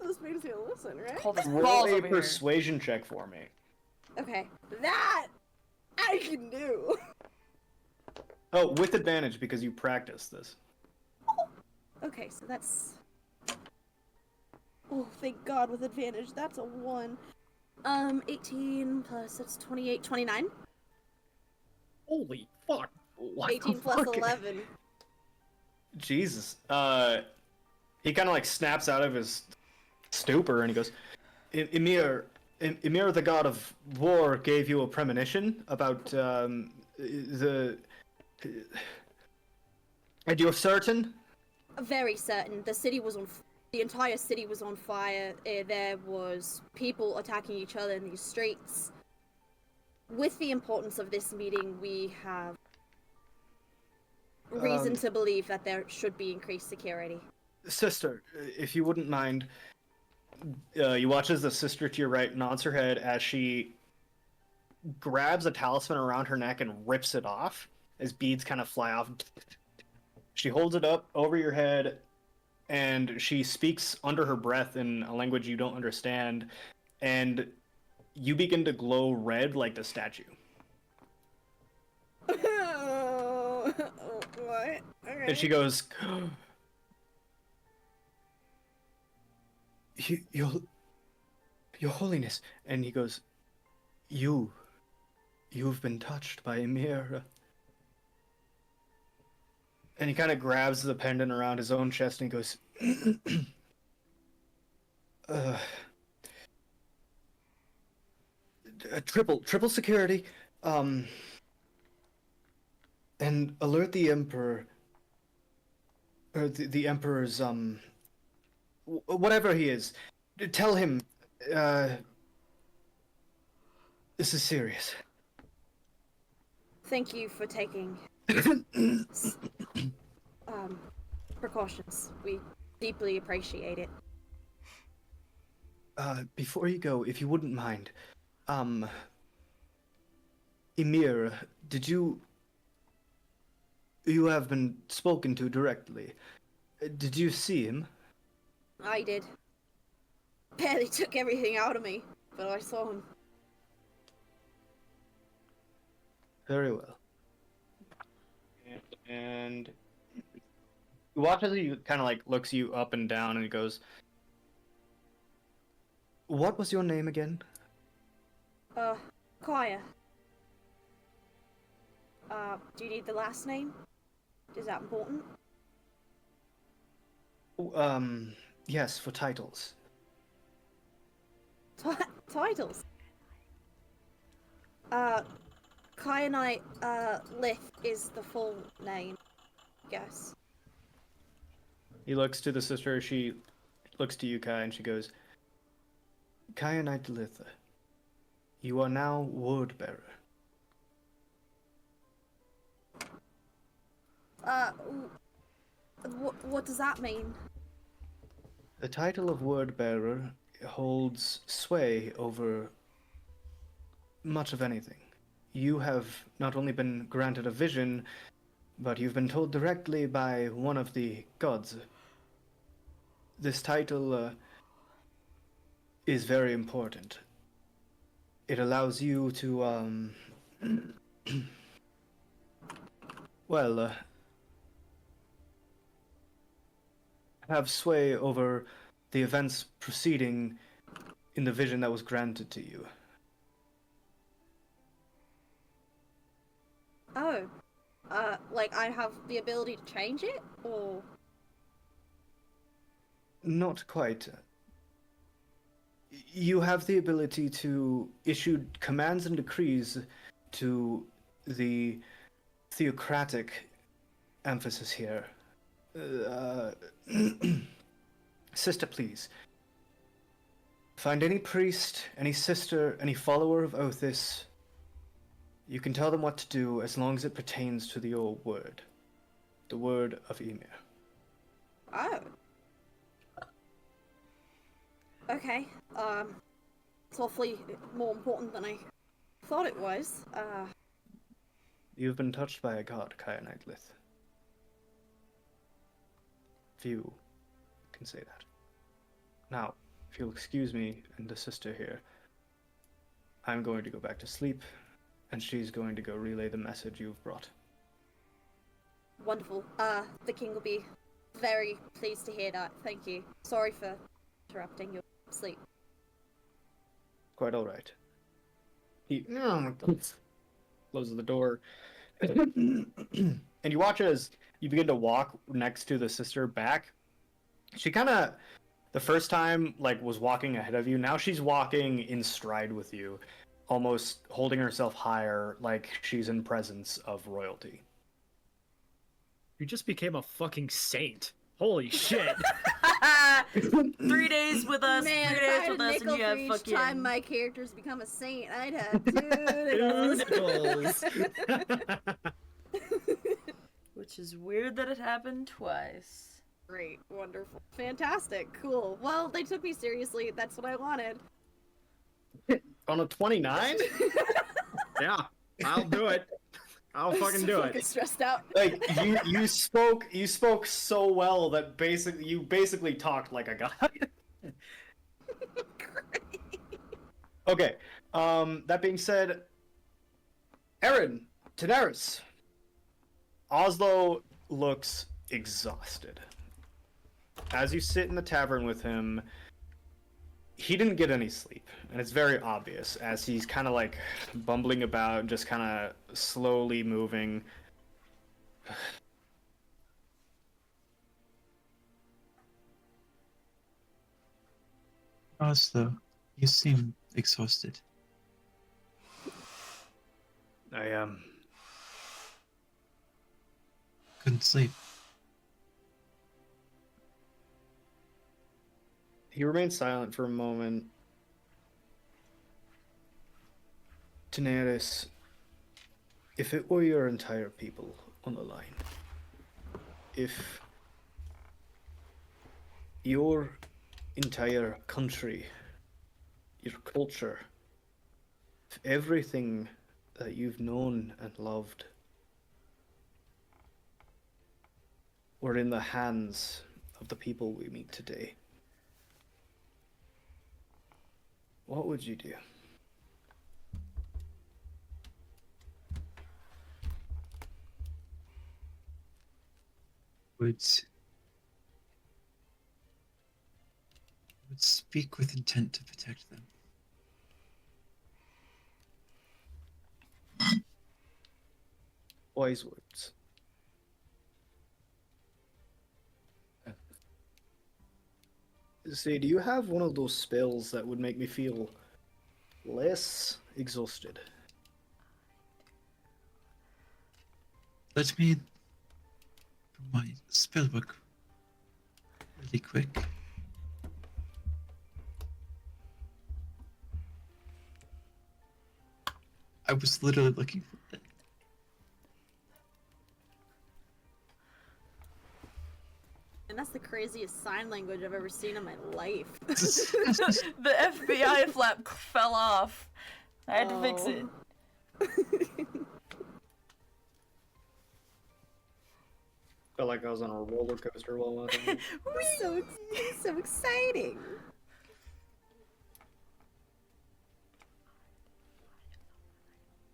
This makes me listen, right? Call this Roll balls a over here. persuasion check for me. Okay, that I can do. Oh, with advantage because you practiced this. Okay, so that's. Oh, thank God, with advantage. That's a 1. 18 plus that's 28, 29. Holy fuck! What 18 the plus fuck? 11. Jesus. He kind of like snaps out of his stupor and he goes, Emir, the god of war, gave you a premonition about the. And you're certain? Very certain. The entire city was on fire. There was people attacking each other in these streets. With the importance of this meeting, we have reason to believe that there should be increased security. Sister, if you wouldn't mind, you watch as the sister to your right nods her head as she grabs a talisman around her neck and rips it off as beads kind of fly off. She holds it up over your head and she speaks under her breath in a language you don't understand, and you begin to glow red like the statue. What? Okay. And she goes, Your Holiness. And he goes, You've been touched by Emir. And he kind of grabs the pendant around his own chest and he goes, triple security, and alert the Emperor, or the Emperor's, whatever he is. Tell him, this is serious. Thank you for taking precautions. We deeply appreciate it. Before you go, if you wouldn't mind, Emir, you have been spoken to directly. Did you see him? I did. Barely took everything out of me, but I saw him. Very well. And you watch as he kind of like looks you up and down and he goes, What was your name again? Kaya. Do you need the last name? Is that important? Yes, for titles. Titles? Kyanite, Lith is the full name, I guess. He looks to the sister, she looks to you, Kai, and she goes, Kyanite Litha, you are now word bearer. What does that mean? The title of word bearer holds sway over much of anything. You have not only been granted a vision, but you've been told directly by one of the gods. This title is very important. It allows you to, well, have sway over the events proceeding in the vision that was granted to you. Oh. Like I have the ability to change it, or? Not quite. You have the ability to issue commands and decrees to the theocratic emphasis here. Sister, please. Find any priest, any sister, any follower of Othis. You can tell them what to do as long as it pertains to your word. The word of Emir. Oh. Okay. It's awfully more important than I thought it was. You've been touched by a god, Kyanite Lith. few can say that. Now, if you'll excuse me and the sister here, I'm going to go back to sleep, and she's going to go relay the message you've brought. Wonderful. The king will be very pleased to hear that. Thank you. Sorry for interrupting your sleep. Quite all right. He closes the door, and you watch as you begin to walk next to the sister back. She kind of, the first time, like, was walking ahead of you. Now she's walking in stride with you, almost holding herself higher, like she's in presence of royalty. You just became a fucking saint. Holy shit. 3 days with us, Man, 3 if I days had with a us, nickel and you for have each fucking... time my characters become a saint, I'd have 2 nickels. Which is weird that it happened twice. Great, wonderful, fantastic, cool. Well, they took me seriously. That's what I wanted. On a 29? Yeah, I'll do it. I'll fucking do Fucking it. stressed out. Like you spoke so well that you basically talked like a guy. Okay. That being said, Aaron, Daenerys. Oslo looks exhausted. As you sit in the tavern with him, he didn't get any sleep, and it's very obvious as he's kind of like bumbling about, just kind of slowly moving. Oslo, you seem exhausted. I Couldn't sleep. He remains silent for a moment. Daenerys, if it were your entire people on the line, if your entire country, your culture, if everything that you've known and loved were in the hands of the people we meet today, what would you do? Would speak with intent to protect them. Wise words. Say, do you have one of those spells that would make me feel less exhausted? Let me pull my spellbook really quick. I was literally looking for it. And that's the craziest sign language I've ever seen in my life. The FBI flap fell off. I had to fix it. Felt like I was on a roller coaster while I was so exciting.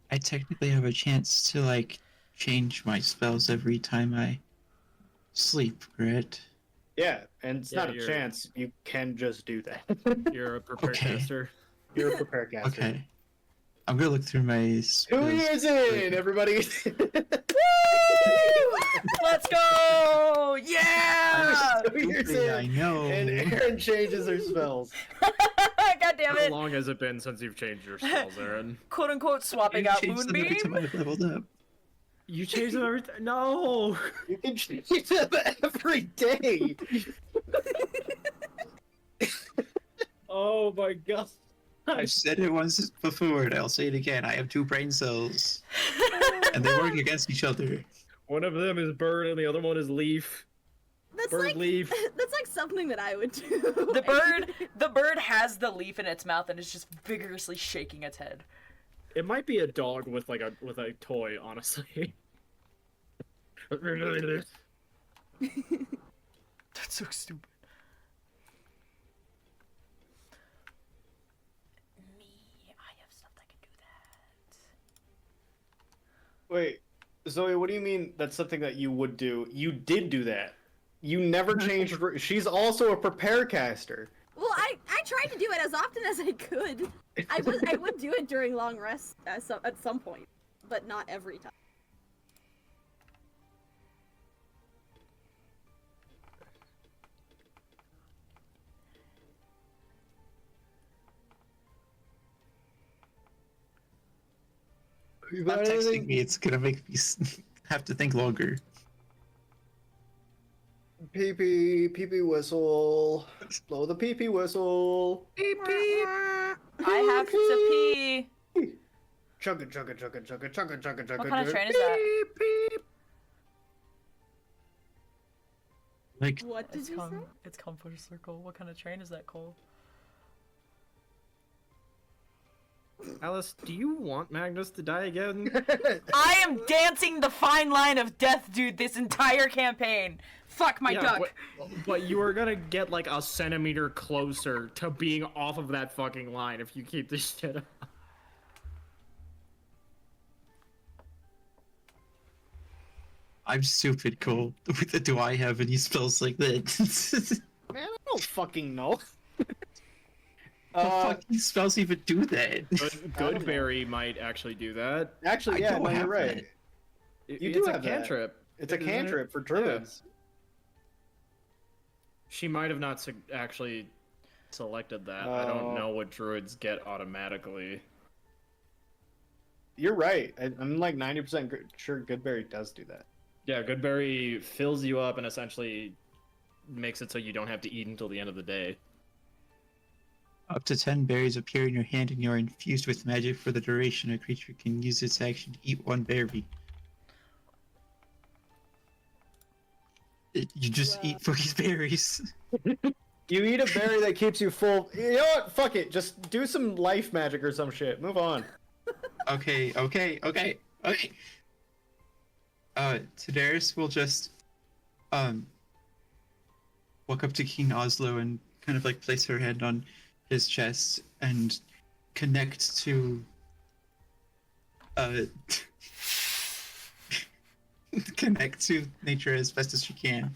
I technically have a chance to, like, change my spells every time I sleep, correct? Yeah, and it's Yeah, not a you're- chance. You can just do that. You're a prepared Okay. caster. You're a prepared caster. Okay. I'm gonna look through my 2 spells. years in, everybody. Let's go! Yeah! 2 years Stupid, I in, know. and Aaron changes her spells. God damn How it! long has it been since you've changed your spells, Aaron? Quote unquote swapping You out changed them every time Moonbeam. I've leveled up. You changed them every No! You can change them every day. Oh my god. I've said it once before, and I'll say it again. I have 2 brain cells, and they work against each other. One of them is bird and the other one is leaf. That's Bird like leaf. that's like something that I would do. The bird has the leaf in its mouth and is just vigorously shaking its head. It might be a dog with like a toy, honestly. That's so stupid. Me, I have stuff that can do that. Wait, Zoe, what do you mean that's something that you would do? You did do that. You never changed. She's also a prepare caster. Well, I tried to do it as often as I could. I would do it during long rests at some point, but not every time. Stop texting me. It's gonna make me have to think longer. Pee pee whistle. Blow the pee whistle. I have to pee. Chugga chugga chugga chugga chugga chugga chugga. What kind of train is that? Like, What did you say? It's Comfort Circle. What kind of train is that, Cole? Alice, do you want Magnus to die again? I am dancing the fine line of death, dude, this entire campaign. Fuck my duck. But you are gonna get like a centimeter closer to being off of that fucking line if you keep this shit up. I'm stupid, Cole. Do I have any spells like that? Man, I don't fucking know. What fucking spells even do that? Goodberry might actually do that. Actually, I yeah, don't no, you're have right. that. You It's do a have that. cantrip. It's a Isn't it? cantrip for druids. She might have not actually selected that. I don't Oh. know what druids get automatically. You're right. I'm like 90% sure Goodberry does do that. Yeah, Goodberry fills you up and essentially makes it so you don't have to eat until the end of the day. Up to 10 berries appear in your hand and you are infused with magic for the duration. A creature can use its action to eat one berry. You just eat fucking berries. You eat a berry that keeps you full. You know what? Fuck it. Just do some life magic or some shit. Move on. Okay. Tadaris will just, walk up to King Oslo and kind of like place her hand on his chest and connect to, connect to nature as best as she can.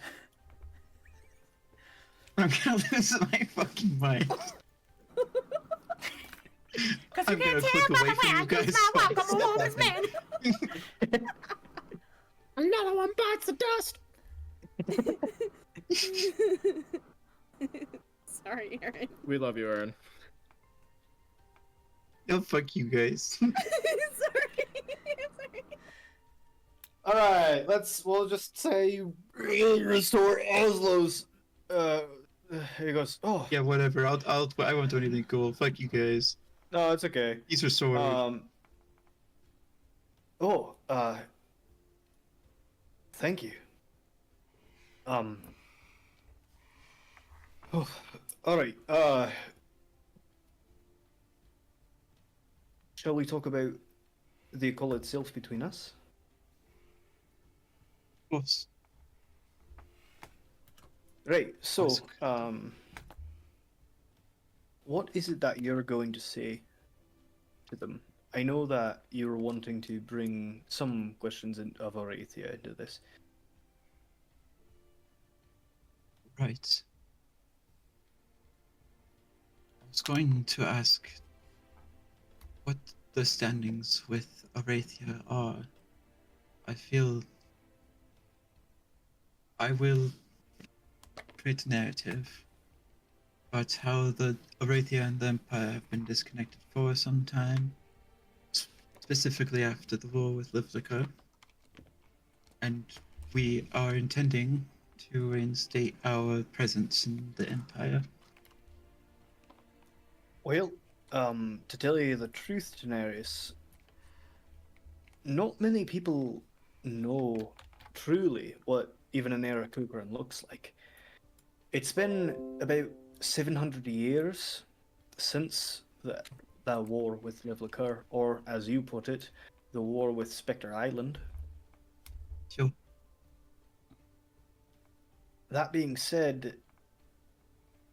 I'm gonna lose my fucking mind. Because I'm gonna click away from you guys. Another one bites the dust! Sorry, Aaron. We love you, Aaron. No, fuck you guys. Sorry. All right. We'll just say you restore Oslo's. He goes. Oh. Yeah, whatever. I won't do anything cool. Fuck you guys. No, it's okay. He's restored. Oh. Thank you. Oh. All right. Shall we talk about the call itself between us? Of course. Right. So, Ask. what is it that you're going to say to them? I know that you're wanting to bring some questions of Arathia into this. Right. I was going to ask what the standings with Arathia are. I feel I will create a narrative about how the Arathia and the Empire have been disconnected for some time, specifically after the war with Livlica, and we are intending to reinstate our presence in the Empire. Well, to tell you the truth, Daenerys, not many people know truly what even an Era Kukuran looks like. It's been about 700 years since that war with Livlica, or as you put it, the war with Spectre Island. Sure. That being said,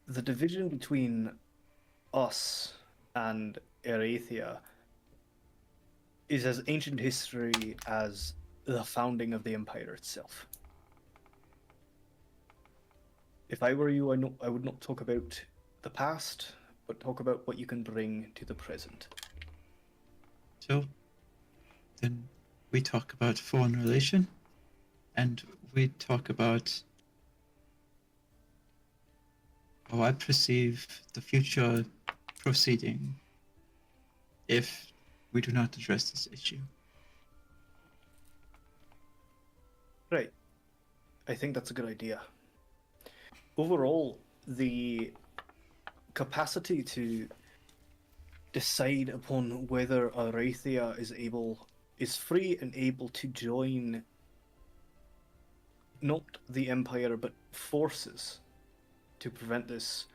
the division between us and Ereithia is as ancient history as the founding of the Empire itself. If I were you, I would not talk about the past, but talk about what you can bring to the present. So, then we talk about foreign relation, and we talk about how I perceive the future proceeding if we do not address this issue. Right. I think that's a good idea. Overall, the capacity to decide upon whether Arathia is free and able to join not the Empire but forces to prevent this.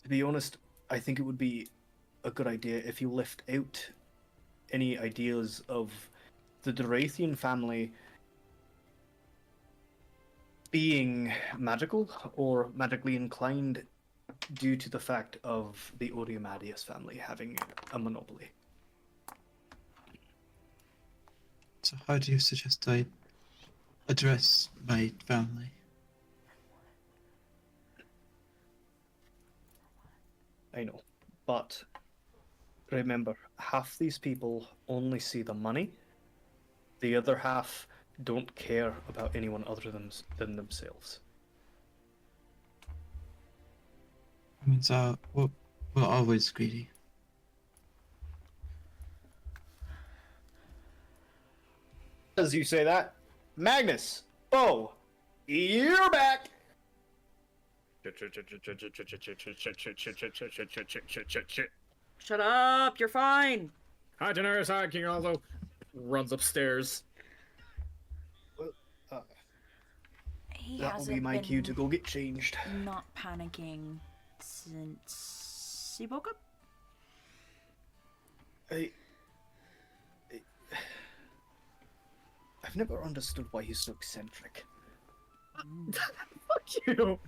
To be honest, I think it would be a good idea if you left out any ideas of the Dorathian family being magical or magically inclined due to the fact of the Oriamadius family having a monopoly. So how do you suggest I address my family? I know, but remember, half these people only see the money, the other half don't care about anyone other than themselves. Humans are, we're always greedy. As you say that, Magnus, Bo, you're back! Shut up, you're fine. Hi, Daenerys. Hi, King Aldo. Runs upstairs. He That'll hasn't be my been cue to go get changed. not panicking since he woke up. I've never understood why he's so eccentric. Fuck you.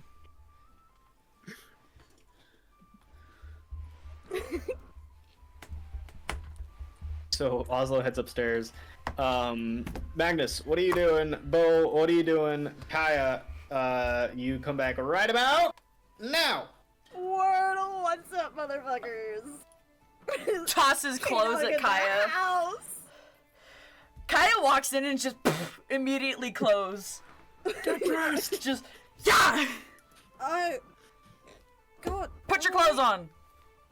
So Oslo heads upstairs. Magnus, what are you doing? Bo, what are you doing? Kaya, you come back right about now. Wordle, what's up, motherfuckers? Tosses clothes at Kaya. House. Kaya walks in and just immediately close. Get dressed. Just, yeah! Oh, God. Put your clothes on.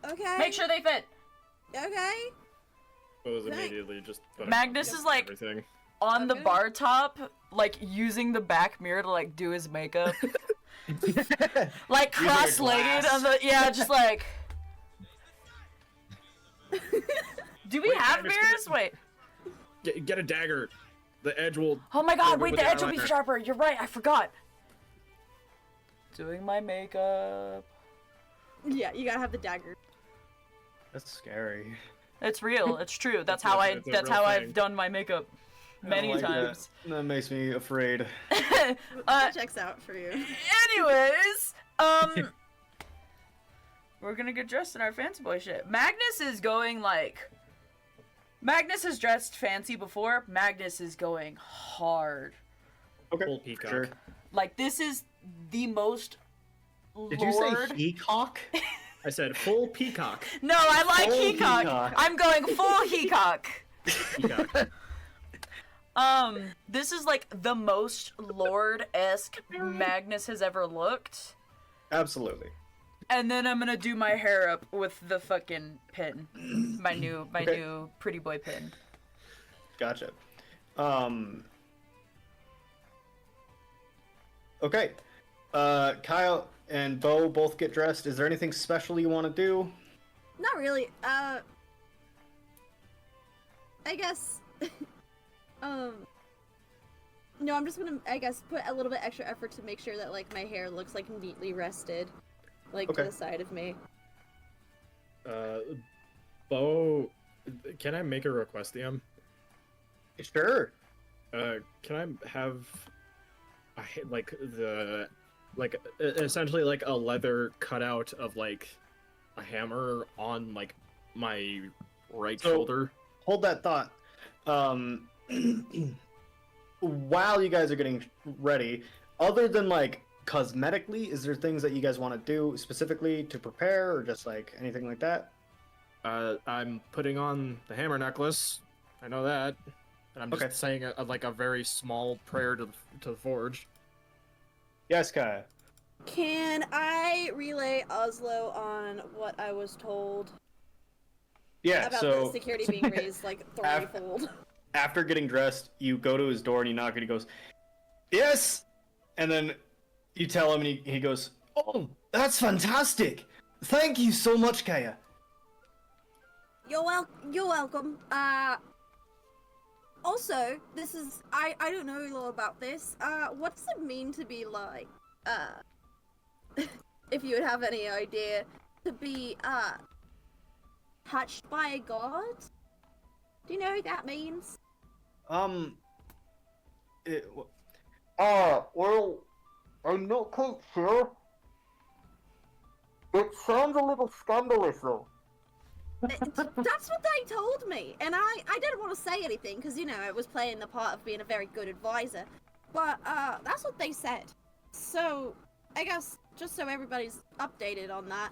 Okay. Make sure they fit. Okay. Was immediately just. Magnus is like everything. on the Okay. bar top, like using the back mirror to like do his makeup. Like cross-legged on the, yeah, just like. Do we Wait, have Magnus, mirrors? Wait. Get a dagger. The edge will. Oh my god, With wait, the the edge will be eyeliner. sharper. You're right, I forgot. Doing my makeup. Yeah, you gotta have the dagger. That's scary. It's real, it's true. That's It's how a real I've thing. done my makeup many I don't like times. That makes me afraid. That checks out for you. Anyways, we're gonna get dressed in our fancy boy shit. Magnus is going like, Magnus has dressed fancy before. Magnus is going hard. Okay. Full peacock. Sure. Like this is the most. Did Lord... you say hecock? I said full peacock. No, I like Full hecock. hecock. I'm going full hecock. Peacock. This is like the most Lord-esque Magnus has ever looked. Absolutely. And then I'm gonna do my hair up with the fucking pin. My new Okay. new pretty boy pin. Gotcha. Okay. Kyle and Bo both get dressed. Is there anything special you want to do? Not really. I guess. No, I'm just gonna, I guess, put a little bit extra effort to make sure that like my hair looks like neatly rested, like Okay. to the side of me. Bo, can I make a request, DM? Sure. Can I have like essentially like a leather cutout of like a hammer on like my right So- shoulder. Hold that thought. While you guys are getting ready, other than like cosmetically, is there things that you guys want to do specifically to prepare, or just like anything like that? I'm putting on the hammer necklace. I know that, and I'm just Okay. saying like a very small prayer to the forge. Yes, Kaya. Can I relay Oslo on what I was told Yeah. about so the security being raised like Af- threefold? after getting dressed, you go to his door and you knock and he goes, "Yes," and then you tell him and he goes, "Oh, that's fantastic! Thank you so much, Kaya." You're welcome. Also, this is I don't know a lot about this. What does it mean to be like if you would have any idea, to be touched by a god? Do you know what that means? Well, I'm not quite sure. It sounds a little scandalous, though. That's what they told me, and I didn't want to say anything because, you know, it was playing the part of being a very good advisor. But that's what they said. So I guess just so everybody's updated on that.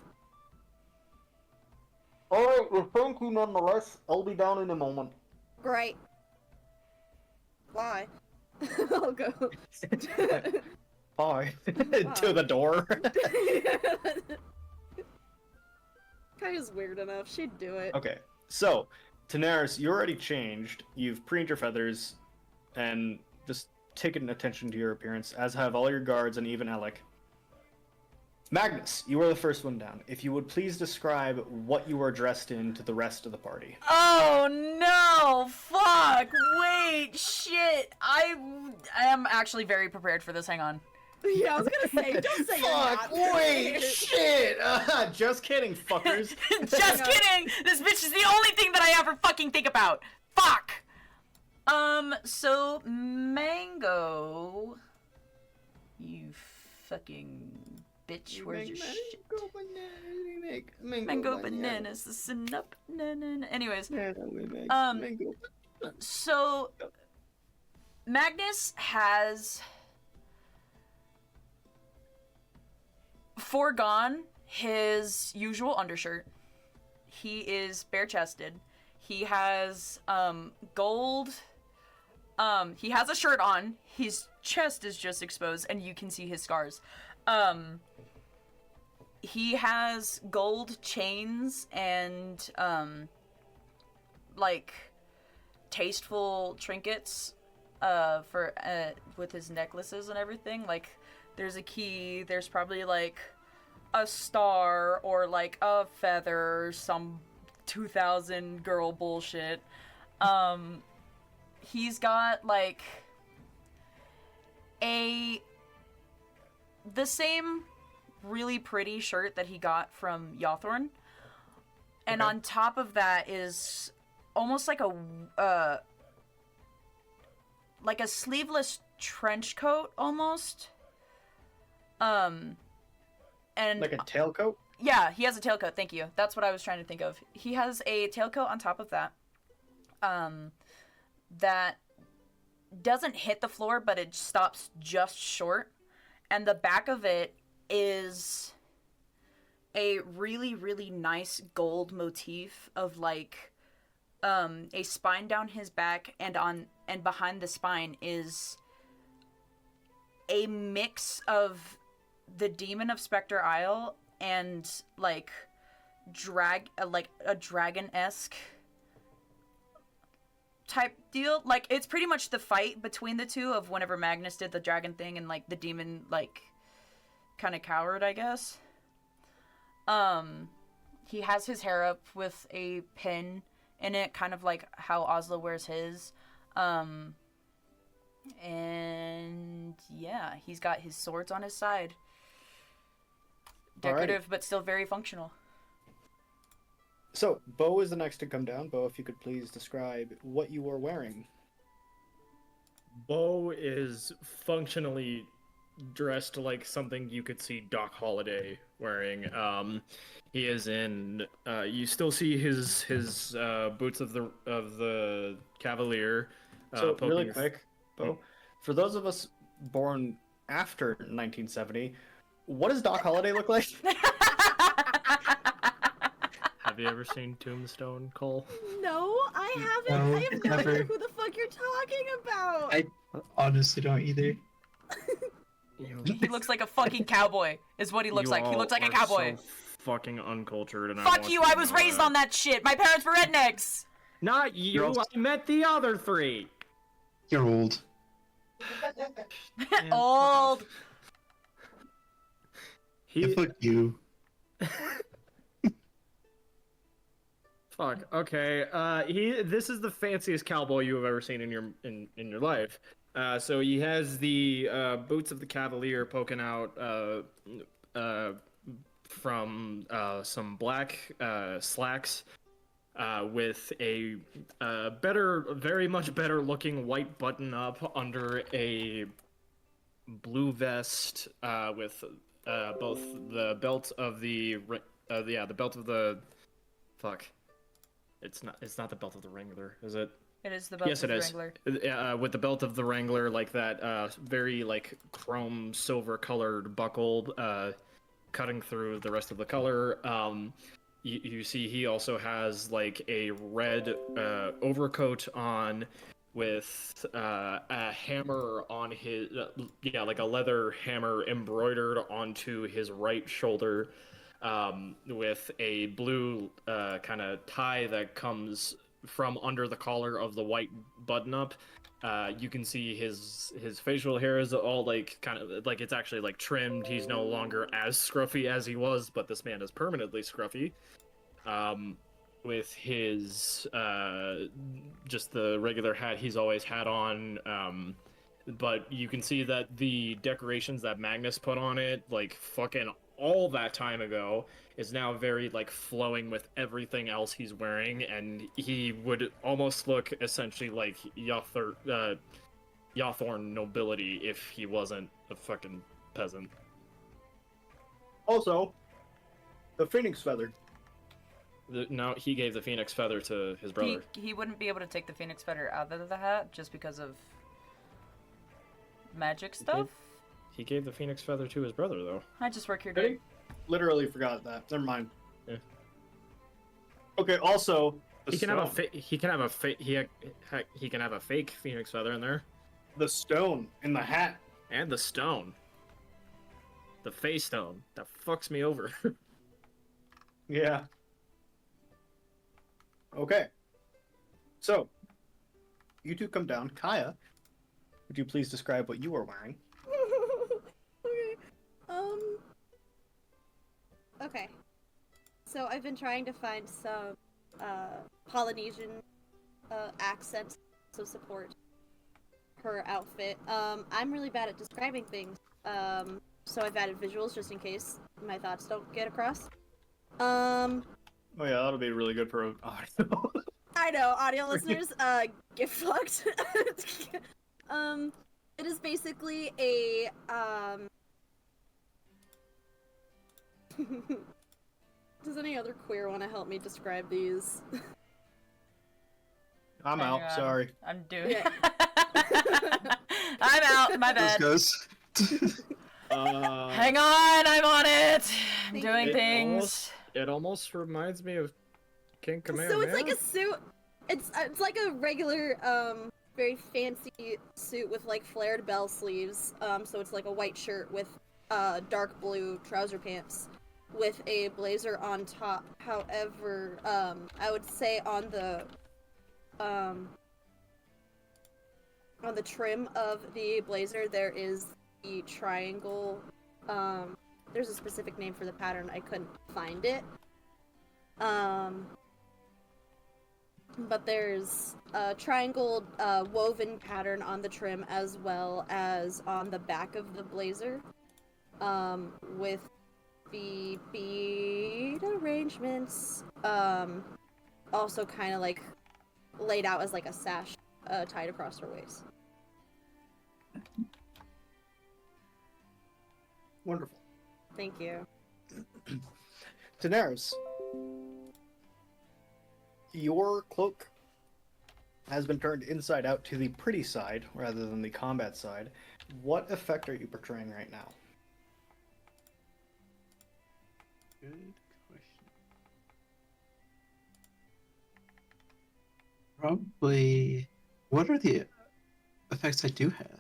Alright, well, thank you nonetheless. I'll be down in a moment. Great. Bye. I'll go. Hi. To the door. Kaya's weird enough. She'd do it. Okay, so Tanaris, you're already changed. You've preened your feathers, and just taken attention to your appearance, as have all your guards and even Alec. Magnus, you are the first one down. If you would please describe what you are dressed in to the rest of the party. Oh no! Fuck! Wait, shit! I am actually very prepared for this. Hang on. Yeah, I was gonna say, don't say you're Fuck! not. Wait! Shit! Just kidding, fuckers. Just kidding! This bitch is the only thing that I ever fucking think about. Fuck! So Mango, you fucking bitch, where's your shit? Mango bananas, listen up. Anyways, so Magnus has foregone his usual undershirt. He is bare-chested. He has gold. He has a shirt on. His chest is just exposed, and you can see his scars. He has gold chains and like tasteful trinkets for with his necklaces and everything. Like there's a key, there's probably like a star or like a feather, some 2000 girl bullshit. He's got like the same really pretty shirt that he got from Yawthorn. And Okay. on top of that is almost like a sleeveless trench coat almost. And Like a tailcoat? yeah, he has a tailcoat. Thank you. That's what I was trying to think of. He has a tailcoat on top of that. That doesn't hit the floor, but it stops just short. And the back of it is a really, really nice gold motif of like a spine down his back, and behind the spine is a mix of the Demon of Spectre Isle and like a dragon-esque type deal. Like it's pretty much the fight between the two of whenever Magnus did the dragon thing and like the demon like kind of cowered, I guess. He has his hair up with a pin in it, kind of like how Oslo wears his. And yeah, he's got his swords on his side. Decorative, but still very functional. So, Bo is the next to come down. Bo, if you could please describe what you are wearing. Bo is functionally dressed like something you could see Doc Holliday wearing. He is in. You still see his boots of the Cavalier. So really poking- quick, Bo, for those of us born after 1970, what does Doc Holliday look like? Have you ever seen Tombstone, Cole? No, I haven't. No, I have no never. idea who the fuck you're talking about. I honestly don't either. He looks like a fucking cowboy, is what he looks like. He looks like a cowboy. So fucking uncultured, and Fuck you, I was raised on that shit. My parents were rednecks. Not you. also- I met the other three. You're old. Old. Yeah, fuck you. Fuck. Okay. This is the fanciest cowboy you have ever seen in your life. So he has the boots of the Cavalier poking out from some black slacks with a very much better looking white button up under a blue vest with both the belt of the belt of the fuck. It's not the belt of the Wrangler, is it? It is the belt Yes, of it the is. Wrangler. With the belt of the Wrangler, like that very like chrome silver colored buckle cutting through the rest of the color. You see he also has like a red overcoat on with a hammer on his like a leather hammer embroidered onto his right shoulder. With a blue kind of tie that comes from under the collar of the white button-up. You can see his facial hair is all like kind of like it's actually like trimmed. He's no longer as scruffy as he was, but this man is permanently scruffy. With his just the regular hat he's always had on. But you can see that the decorations that Magnus put on it, like fucking all that time ago, is now very like flowing with everything else he's wearing, and he would almost look essentially like Yawthorn nobility if he wasn't a fucking peasant. Also, the phoenix feather. No, he gave the phoenix feather to his brother. He wouldn't be able to take the phoenix feather out of the hat just because of magic stuff. He gave the phoenix feather to his brother, though. I just work here, Hey, dude. literally forgot that. Never mind. Yeah. Okay. Also, He can have a he can have a fake phoenix feather in there, the stone in the hat. and the stone, the face stone that fucks me over. Yeah. Okay. So, you two come down. Kaya, would you please describe what you are wearing? Okay. Okay. So I've been trying to find some Polynesian accents to support her outfit. I'm really bad at describing things. So I've added visuals just in case my thoughts don't get across. Oh yeah, that'll be really good for audio. I know, audio listeners, get fucked. It is basically a, Does any other queer want to help me describe these? I'm Hang out. on. Sorry. I'm doing. Yeah. I'm out. My Let's bad. goes. Hang on, I'm on it. I'm Thank doing you. things. It almost reminds me of King Kamehameha. So it's like a suit. It's like a regular, very fancy suit with like flared bell sleeves. So it's like a white shirt with dark blue trouser pants with a blazer on top. However, I would say on the trim of the blazer there is the triangle. There's a specific name for the pattern. I couldn't find it. But there's a triangle woven pattern on the trim as well as on the back of the blazer, with the bead arrangements also kind of like laid out as like a sash tied across her waist. Wonderful. Thank you. Daenerys, your cloak has been turned inside out to the pretty side rather than the combat side. What effect are you portraying right now? Good question. Probably. What are the effects I do have?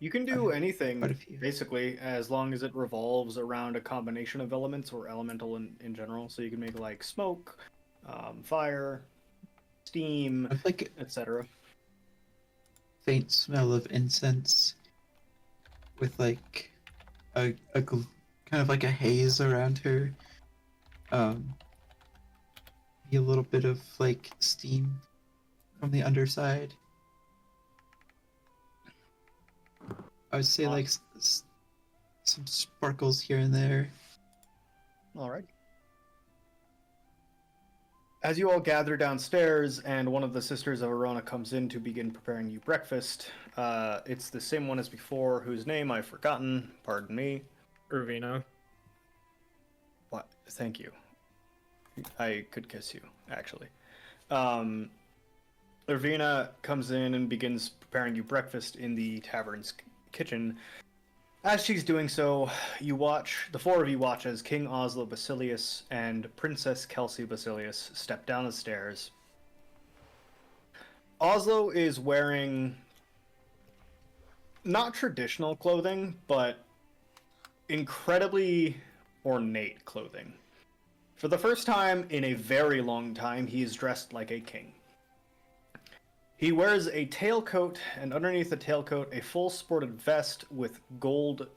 You can do Quite anything, a few. basically, as long as it revolves around a combination of elements or elemental in general. So you can make like smoke, fire, steam, I have like etc. faint smell of incense with like a kind of like a haze around her. Be a little bit of like steam from the underside. I would say like some sparkles here and there. All right. As you all gather downstairs, and one of the sisters of Arona comes in to begin preparing you breakfast, it's the same one as before, whose name I've forgotten. Pardon me. Irvina. What? Thank you. I could kiss you, actually. Irvina comes in and begins preparing you breakfast in the tavern's kitchen. As she's doing so, the four of you watch as King Oslo Basilius and Princess Kelsey Basilius step down the stairs. Oslo is wearing not traditional clothing, but incredibly ornate clothing. For the first time in a very long time, he is dressed like a king. He wears a tailcoat, and underneath the tailcoat, a full sported vest with gold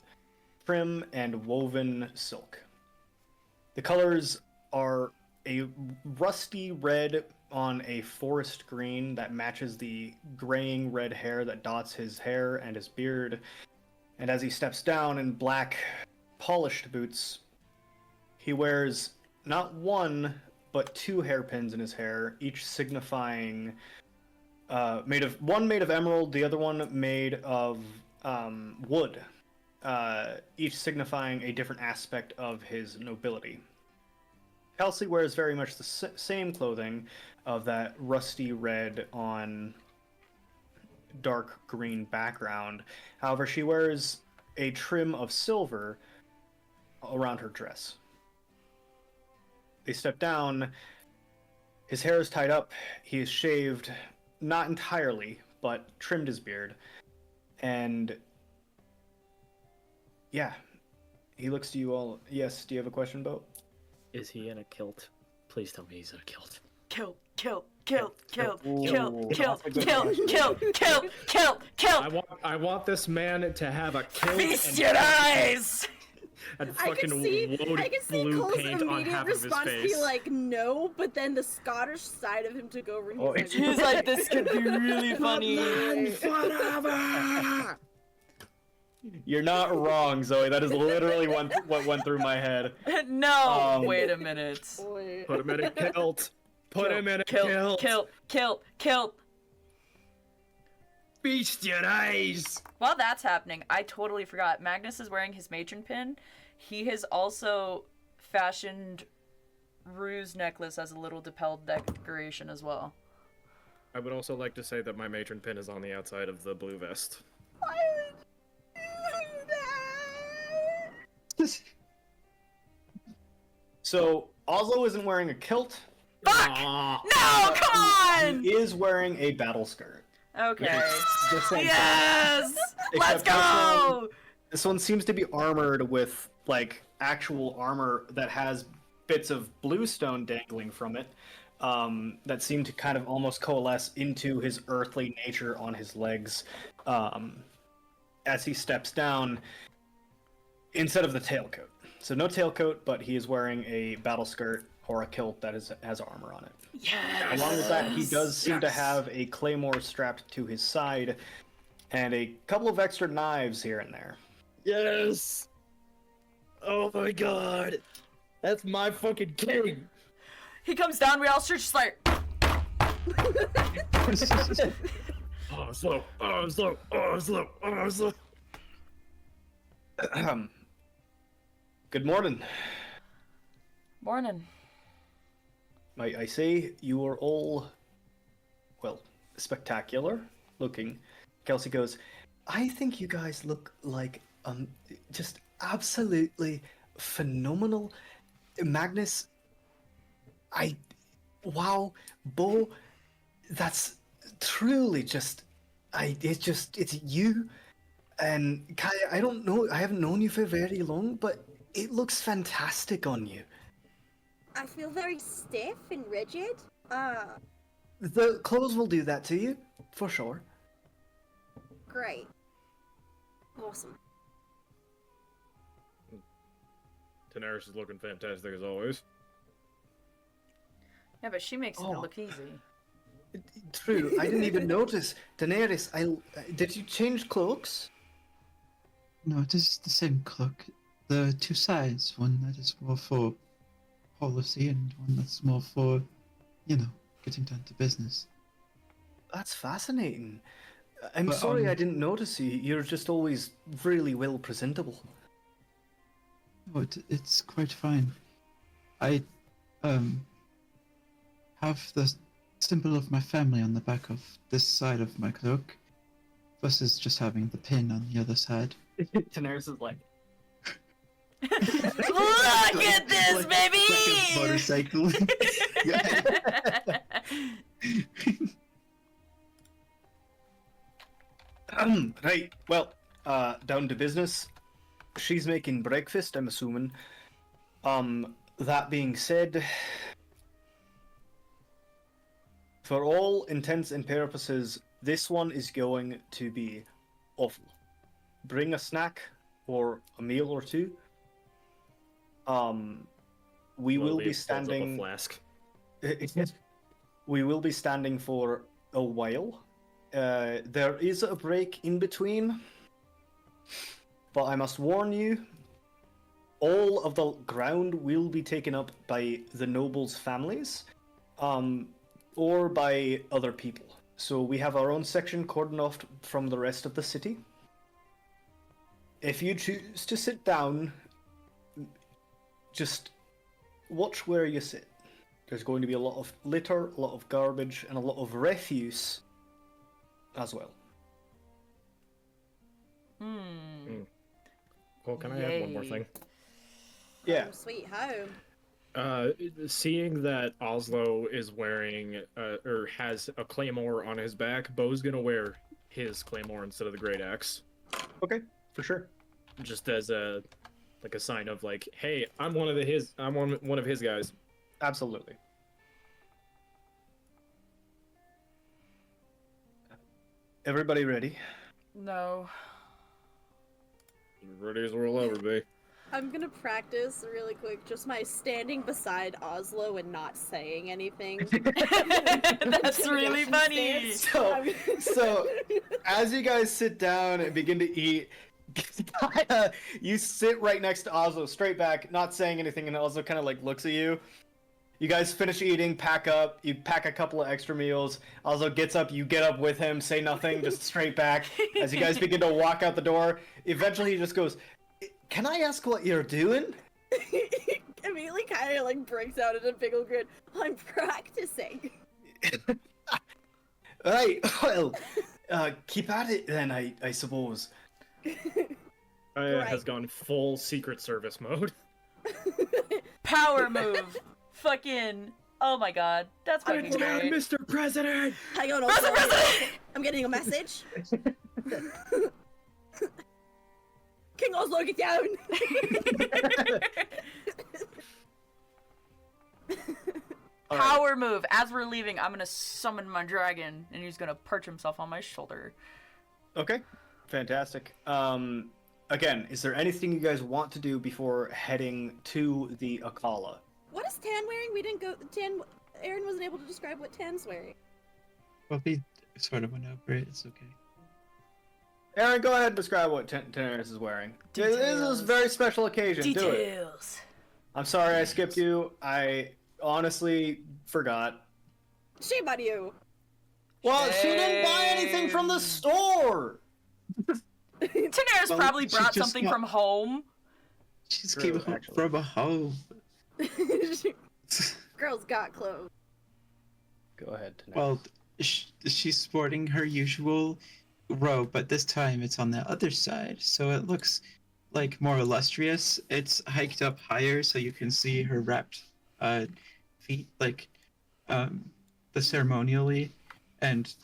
trim and woven silk. The colors are a rusty red on a forest green that matches the graying red hair that dots his hair and his beard. And as he steps down in black polished boots, he wears not one, but two hairpins in his hair, each signifying made of emerald, the other one made of wood, each signifying a different aspect of his nobility. Kelsey wears very much the same clothing of that rusty red on dark green background. However, she wears a trim of silver around her dress. They step down. His hair is tied up. He is shaved, not entirely, but trimmed his beard. And yeah, he looks to you all. Yes, do you have a question, Bo? Is he in a kilt? Please tell me he's in a kilt. Kill, kill, kill, kill, Ooh, kill, kill, that's a good kill, question. kill, kill, kill, kill. I want this man to have a kilt Feast your eyes! and I fucking can see loaded blue Cole's paint on immediate half of his response face. be like, no, but then the Scottish side of him took over and Oh, he's He's like, this could be really funny. Forever! You're not wrong, Zoe. That is literally what went through my head. No, wait a minute. Wait. Put him in a kilt. Put him in a Kill, kilt. kill, kill, kill. Feast your eyes. While that's happening, I totally forgot. Magnus is wearing his matron pin. He has also fashioned Rue's necklace as a little depelled decoration as well. I would also like to say that my matron pin is on the outside of the blue vest. Why would you do that? So Oslo isn't wearing a kilt. Fuck! No, come on! He is wearing a battle skirt. Okay. The same Yes! Let's Except go! This one seems to be armored with like actual armor that has bits of bluestone dangling from it, that seem to kind of almost coalesce into his earthly nature on his legs. As he steps down, instead of the tailcoat. So no tailcoat, but he is wearing a battle skirt or a kilt that has armor on it. Yes! Along with that, he does seem to have a claymore strapped to his side and a couple of extra knives here and there. Yes. Oh my god. That's my fucking king. He comes down, we all start just like, Oslo, Oslo, Oslo, Oslo. Good morning. Morning. I say you are all, well, spectacular looking. Kelsey goes, I think you guys look like just absolutely phenomenal. Magnus, wow, Bo, that's truly just, it's you. And Kai, I don't know, I haven't known you for very long, but it looks fantastic on you. I feel very stiff and rigid. The clothes will do that to you, for sure. Great. Awesome. Daenerys is looking fantastic as always. Yeah, but she makes it Oh. look easy. True, I didn't even notice. Daenerys, did you change cloaks? No, it is the same cloak. The two sides, one that is more for policy and one that's more for, getting down to business. That's fascinating. I'm But, sorry I didn't notice you. You're just always really well presentable. Oh, it's quite fine. I, have the symbol of my family on the back of this side of my cloak, versus just having the pin on the other side. Daenerys is like, Look at this, Like a baby! motorcycle. right, well, down to business. She's making breakfast, I'm assuming. That being said, for all intents and purposes, this one is going to be awful. Bring a snack or a meal or two. We will Slowly be pulls up a standing. flask. We will be standing for a while. There is a break in between, but I must warn you, all of the ground will be taken up by the nobles' families, or by other people. So we have our own section cordoned off from the rest of the city. If you choose to sit down, just watch where you sit. There's going to be a lot of litter, a lot of garbage, and a lot of refuse as well. Well, can I add one more Yay. thing? Yeah. Home sweet home. Seeing that Oslo is wearing, or has a claymore on his back, Bo's gonna wear his claymore instead of the great axe, Okay, for sure. just as a sign of like, hey, I'm one of his guys. Absolutely. Everybody ready? No. Ready as we'll ever be. I'm gonna practice really quick, just my standing beside Oslo and not saying anything. That's really funny. So as you guys sit down and begin to eat, you sit right next to Oslo, straight back, not saying anything, and Oslo kind of like looks at you. You guys finish eating, pack up, you pack a couple of extra meals. Oslo gets up, you get up with him, say nothing, just straight back. As you guys begin to walk out the door, eventually he just goes, "Can I ask what you're doing?" Immediately kind of like breaks out in a big old grin. I'm practicing. Right, well, keep at it then, I suppose. Has gone full Secret Service mode. Power move. Fucking. Oh my god. That's fucking Good job, great. Mr. President! Hang on, Mr. Oslo. President! I'm getting a message. King Oslo, get down! Power move. As we're leaving, I'm gonna summon my dragon, and he's gonna perch himself on my shoulder. Okay, fantastic. Again, is there anything you guys want to do before heading to the Akala? What is Tan wearing? We didn't go. Aaron wasn't able to describe what Tan's wearing. Well, we sort of went over it. It's okay. Aaron, go ahead and describe what Daenerys is wearing. This is Details. a very special occasion. Do it. Details. I'm sorry I skipped you. I honestly forgot. Shame on you. Well, she didn't buy anything from the store. Daenerys Well, probably she brought just something got- from home. She just True, came home actually. from a home. Girls got clothes. Go ahead. Taner. Well, she's sporting her usual robe, but this time it's on the other side, so it looks like more illustrious. It's hiked up higher, so you can see her wrapped feet, like the ceremonially, and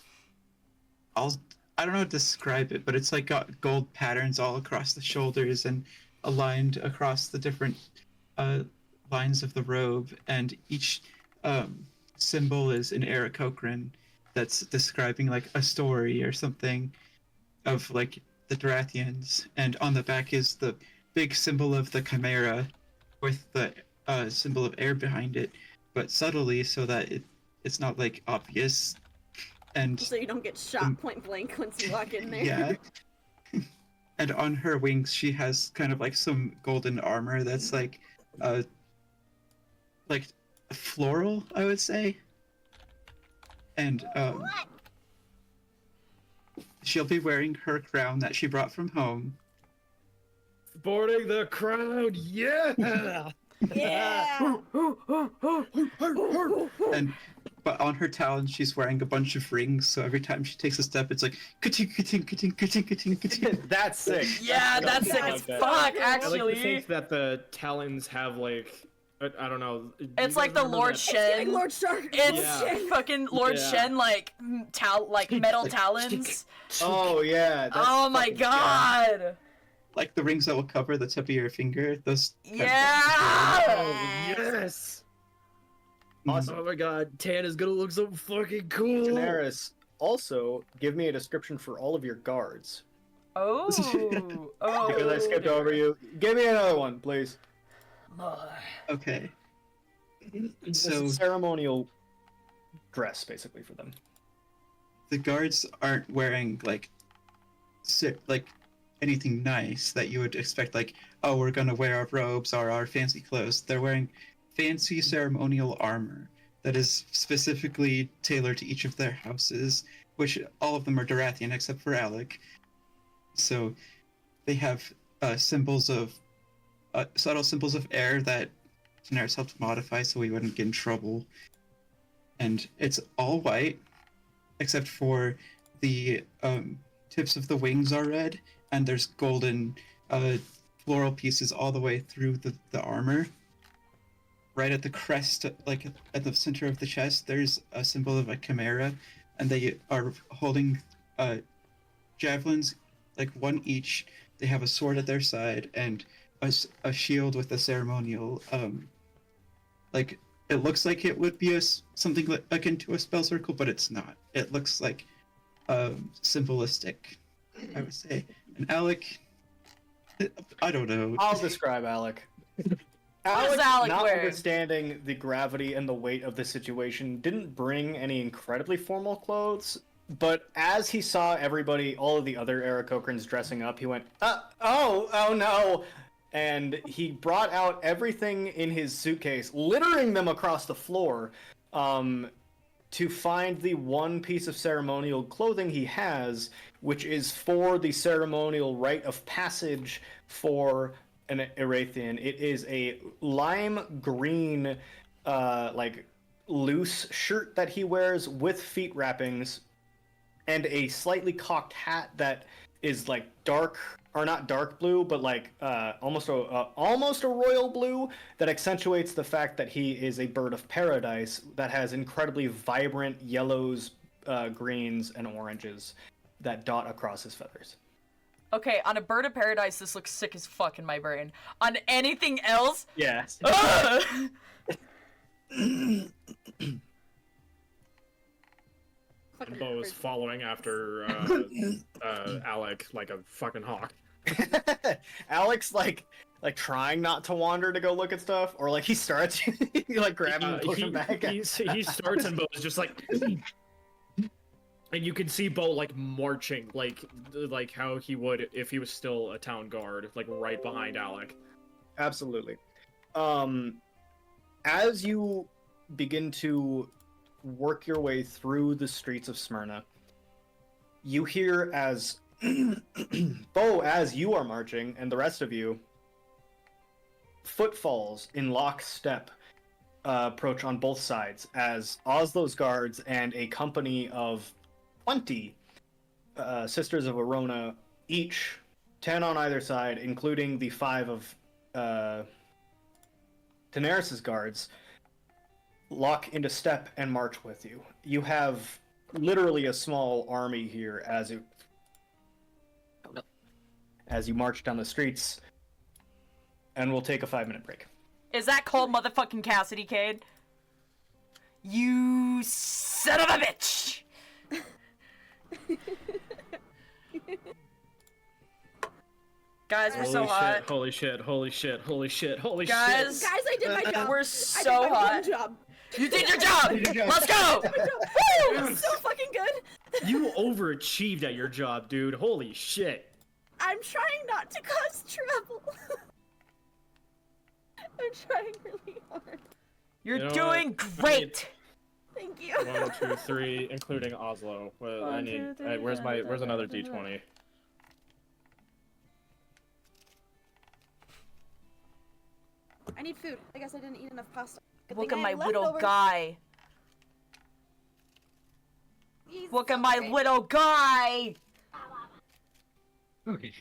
I'll I don't know how to describe it, but it's like got gold patterns all across the shoulders and aligned across the different uh, lines of the robe, and each symbol is an Aarakocran that's describing like a story or something of like the Dorathians, and on the back is the big symbol of the Chimera with the symbol of air behind it, but subtly so that it's not like obvious. And So you don't get shot point blank once you walk in there. yeah. And on her wings, she has kind of like some golden armor that's like floral, I would say. And she'll be wearing her crown that she brought from home. Sporting the crowd, yeah! Yeah. And but on her talons, she's wearing a bunch of rings. So every time she takes a step, it's like ka-ting, ka-ting, ka-ting, ka-ting, ka-ting, ka-ting. That's sick. Yeah, that's sick as that. fuck, I like to actually. think that the talons have like I don't know. Do you It's guys like the remember Lord that- Shen. Lord Shark. It's Yeah. fucking Lord Yeah. Shen, like metal talons. Oh yeah. That's Oh my fucking god. Like the rings that will cover the tip of your finger. Those. Yeah. Oh yes! Awesome. Oh my god, Tan is gonna look so fucking cool. Daenerys, also give me a description for all of your guards. Oh. Oh. Because I skipped over you. Give me another one, please. Okay. This So is ceremonial dress, basically, for them. the guards aren't wearing like anything nice that you would expect, like, oh, we're gonna wear our robes or our fancy clothes. They're wearing fancy ceremonial armor that is specifically tailored to each of their houses, which all of them are Dorathian except for Alec. So they have symbols of subtle symbols of air that Daenerys helped modify so we wouldn't get in trouble. And it's all white, except for the tips of the wings are red, and there's golden floral pieces all the way through the armor. Right at the crest, like at the center of the chest, there's a symbol of a chimera, and they are holding javelins, like one each. They have a sword at their side and a shield with a ceremonial, like it looks like it would be something akin to a spell circle, but it's not. It looks like symbolistic, I would say. And Alec, I don't know. I'll describe Alec. does Alec not wear? understanding the gravity and the weight of the situation, didn't bring any incredibly formal clothes. But as he saw everybody, all of the other Aarakocrans dressing up, he went, oh no! And he brought out everything in his suitcase, littering them across the floor, to find the one piece of ceremonial clothing he has, which is for the ceremonial rite of passage for an Erathian. It is a lime green, like loose shirt that he wears with feet wrappings, and a slightly cocked hat that is like dark, or not dark blue, but like almost a royal blue that accentuates the fact that he is a bird of paradise that has incredibly vibrant yellows, greens, and oranges that dot across his feathers. Okay, on a bird of paradise, this looks sick as fuck in my brain. On anything else, Yes. ugh! Bo is following after Alec like a fucking hawk. Alex like trying not to wander to go look at stuff, or like he starts, you like grab him and push him back. He starts and Bo is just like, and you can see Bo like marching, like how he would if he was still a town guard, like right behind Alec. Absolutely. As you begin to work your way through the streets of Smyrna, you hear as Bo, as you are marching, and the rest of you, footfalls in lockstep approach on both sides as Oslo's guards and a company of 20 Sisters of Arona, each 10 on either side, including the 5 of Daenerys' guards, lock into step and march with you. You have literally a small army here as you march down the streets, and we'll take a 5-minute break. Is that called motherfucking Cassidy, Cade? You son of a bitch! Guys, we're so hot. Holy shit, holy shit, holy shit, holy shit. Guys, I did my job. we're I so did my hot. one job. You did your job! Let's go! Woo! So fucking good. You overachieved at your job, dude. Holy shit. I'm trying not to cause trouble. I'm trying really hard. You're You know doing what? great! Thank you. 1, 2, 3, including Oslo. Well, I 1, need. 2, 3, Where's another D20? I need food. I guess I didn't eat enough pasta. Good Look thing at I my have little leftovers. guy. He's Look at so my great. little guy! Okay.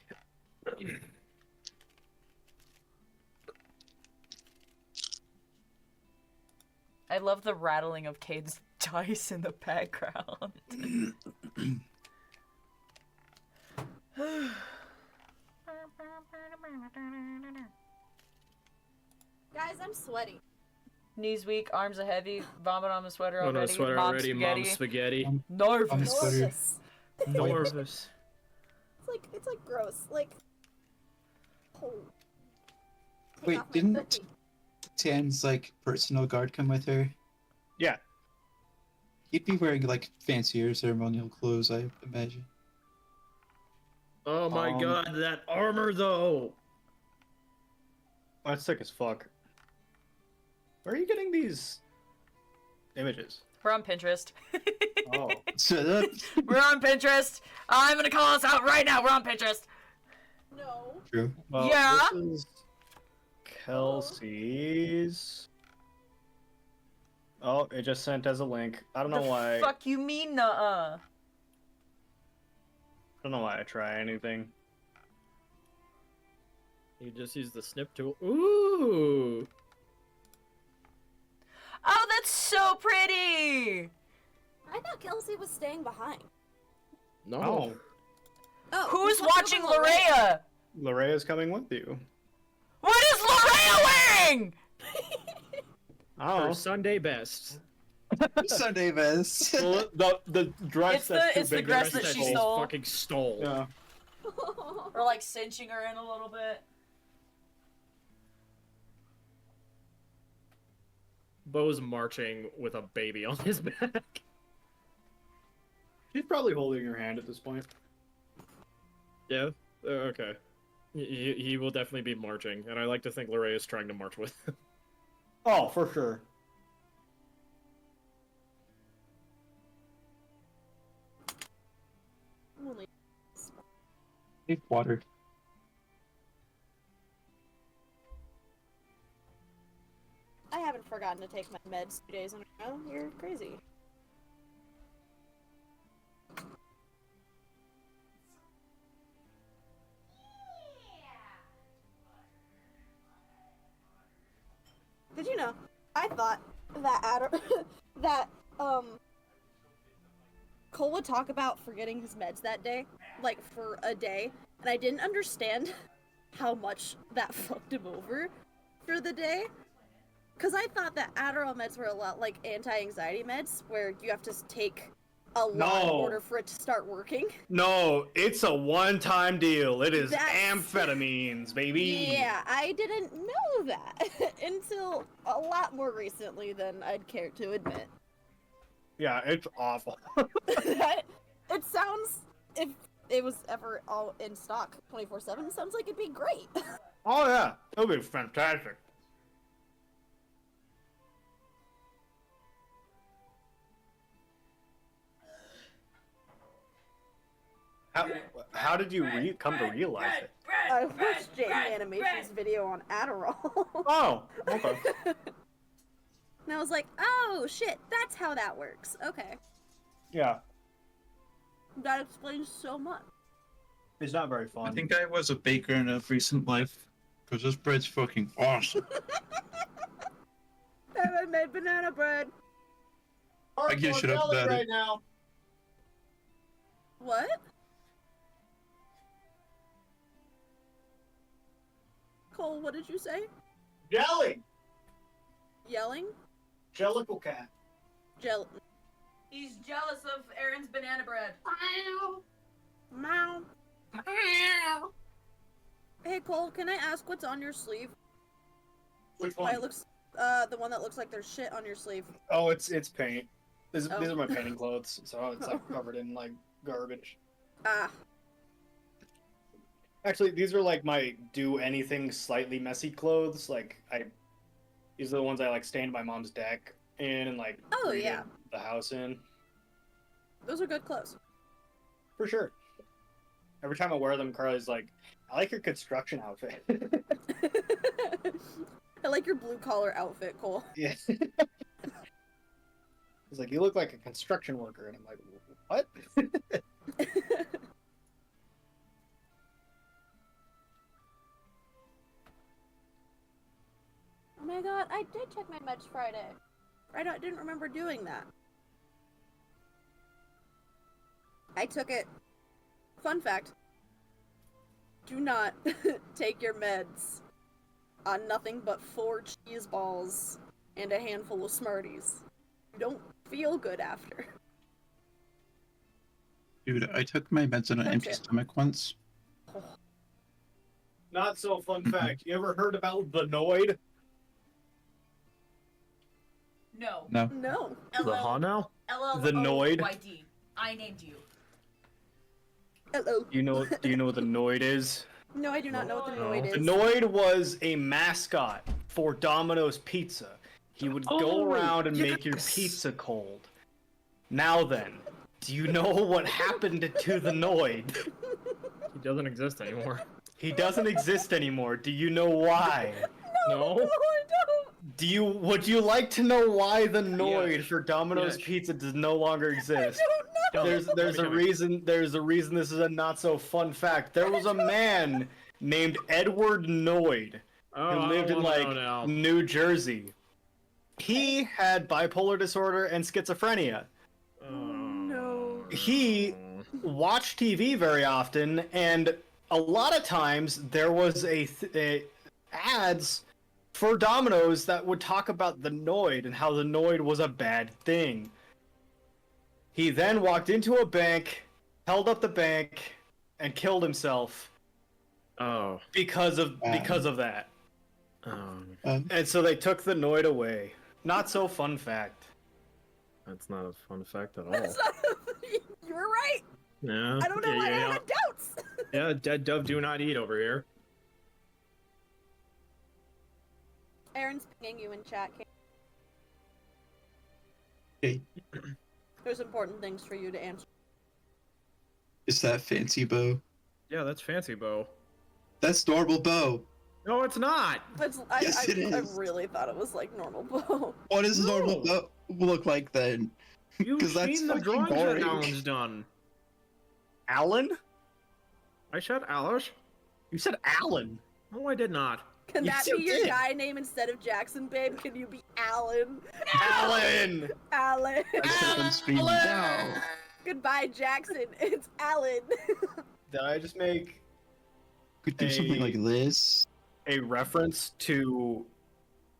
I love the rattling of Cade's dice in the background. Guys, I'm sweaty. Knees weak, arms are heavy, vomit on the sweater Oh already, no, sweater mom already. spaghetti. Mom spaghetti. On Nervous. the sweater. Nauseous. Nervous. It's like gross. Like, oh. Take Wait, off my didn't cookie. Tian's like personal guard come with her? Yeah. He'd be wearing like fancier ceremonial clothes, I imagine. Oh my Um, god, that armor though. That's sick as fuck. Where are you getting these images? We're on Pinterest. Oh. Shut up. We're on Pinterest. I'm gonna call us out right now. We're on Pinterest. No. True. Well, Yeah? This is Kelsey's. Oh, it just sent as a link. I don't know The why. fuck you mean, nuh-uh? I don't know why I try anything. You just use the snip tool. Ooh. Oh, that's so pretty! I thought Kelsey was staying behind. No. Oh. Who's what's watching up with Lorraine? Larea? Lorea's coming with you. What is Larea wearing? Her Oh. Sunday best. Sunday best. Well, the dress It's that's the- too it's the big dress to that she stole. stole. Fucking stole. Yeah. Or like cinching her in a little bit. Bo's marching with a baby on his back. She's probably holding her hand at this point. Yeah. Okay. He will definitely be marching, and I like to think Lorraine is trying to march with him. Oh, for sure. I'm only- Need water. I haven't forgotten to take my meds 2 days in a row. You're crazy. Did you know? I thought that that Cole would talk about forgetting his meds that day, like for a day, and I didn't understand how much that fucked him over for the day. Cause I thought that Adderall meds were a lot like anti-anxiety meds, where you have to take a lot in No. order for it to start working. No, it's a one-time deal. It is That's- amphetamines, baby. Yeah, I didn't know that until a lot more recently than I'd care to admit. Yeah, it's awful. It sounds, if it was ever all in stock 24/7, sounds like it'd be great. Oh yeah, it'll be fantastic. How did you come to realize it? I watched Jaden Animation's video on Adderall. Oh, okay. And I was like, oh shit, that's how that works. Okay. Yeah, That explains so much. it's not very fun. I think I was a baker in a recent life, because this bread's fucking awesome. I made banana bread. I give a shit up about right it. now. What? Cole, what did you say? Jelly! Yelling? Jellicle cat. He's jealous of Aaron's banana bread. Meow. Hey Cole, can I ask what's on your sleeve? Which Why one? it looks, the one that looks like there's shit on your sleeve. Oh, it's paint. These Oh. are my painting clothes, so it's like covered in like garbage. Ah. Actually, these are like my do anything slightly messy clothes. These are the ones I like stained my mom's deck in and like Oh, redid yeah. the house in. Those are good clothes. For sure. Every time I wear them, Carly's like, I like your construction outfit. I like your blue collar outfit, Cole. Yeah. He's like, you look like a construction worker. And I'm like, what? Oh my god, I did check my meds Friday. I didn't remember doing that. I took it. Fun fact. Do not take your meds on nothing but 4 cheese balls and a handful of Smarties. You don't feel good after. Dude, I took my meds on an That's empty it. stomach once. Not so fun fact. You ever heard about the Noid? No. No. No. The huh now? The Noid? LLOYD. I named you. Hello. Do you know what the Noid is? No, I do not know what the No. Noid The is. Noid was a mascot for Domino's Pizza. He would go around and make your pizza cold. Now then, do you know what happened to the Noid? He doesn't exist anymore. He doesn't exist anymore. Do you know why? No? No, I don't. Would you like to know why the Noid Yes. for Domino's Yes. Pizza does no longer exist? I don't know. There's a reason this is a not so fun fact. There was a man named Edward Noid Oh, who I lived in don't wanna like know now. New Jersey. He had bipolar disorder and schizophrenia. Oh, no. He watched TV very often, and a lot of times there was ads for Domino's that would talk about the Noid and how the Noid was a bad thing. He then walked into a bank, held up the bank, and killed himself Oh. because of that. Um, And so they took the Noid away. Not so fun fact. that's not a fun fact at all. That's not, you were right. Yeah. I don't know why I had doubts. Yeah, dead dove do not eat over here. Aaron's pinging you in chat. Kate. Hey, There's important things for you to answer. is that fancy bow? Yeah, that's fancy bow. That's normal bow. No, it's not. Yes, it I is. really thought it was like normal bow. What does No. normal bow look like then? You've 'Cause that's seen the fucking drawings that boring. Alan's done. Alan? I said Alice. You said Alan. No, I did not. Can Yes, that be you your did. guy name instead of Jackson, babe? Can you be Alan? Alan! Alan. I set them speed now. Goodbye, Jackson. It's Alan. Did I just make Could do something Hey. like this. a reference to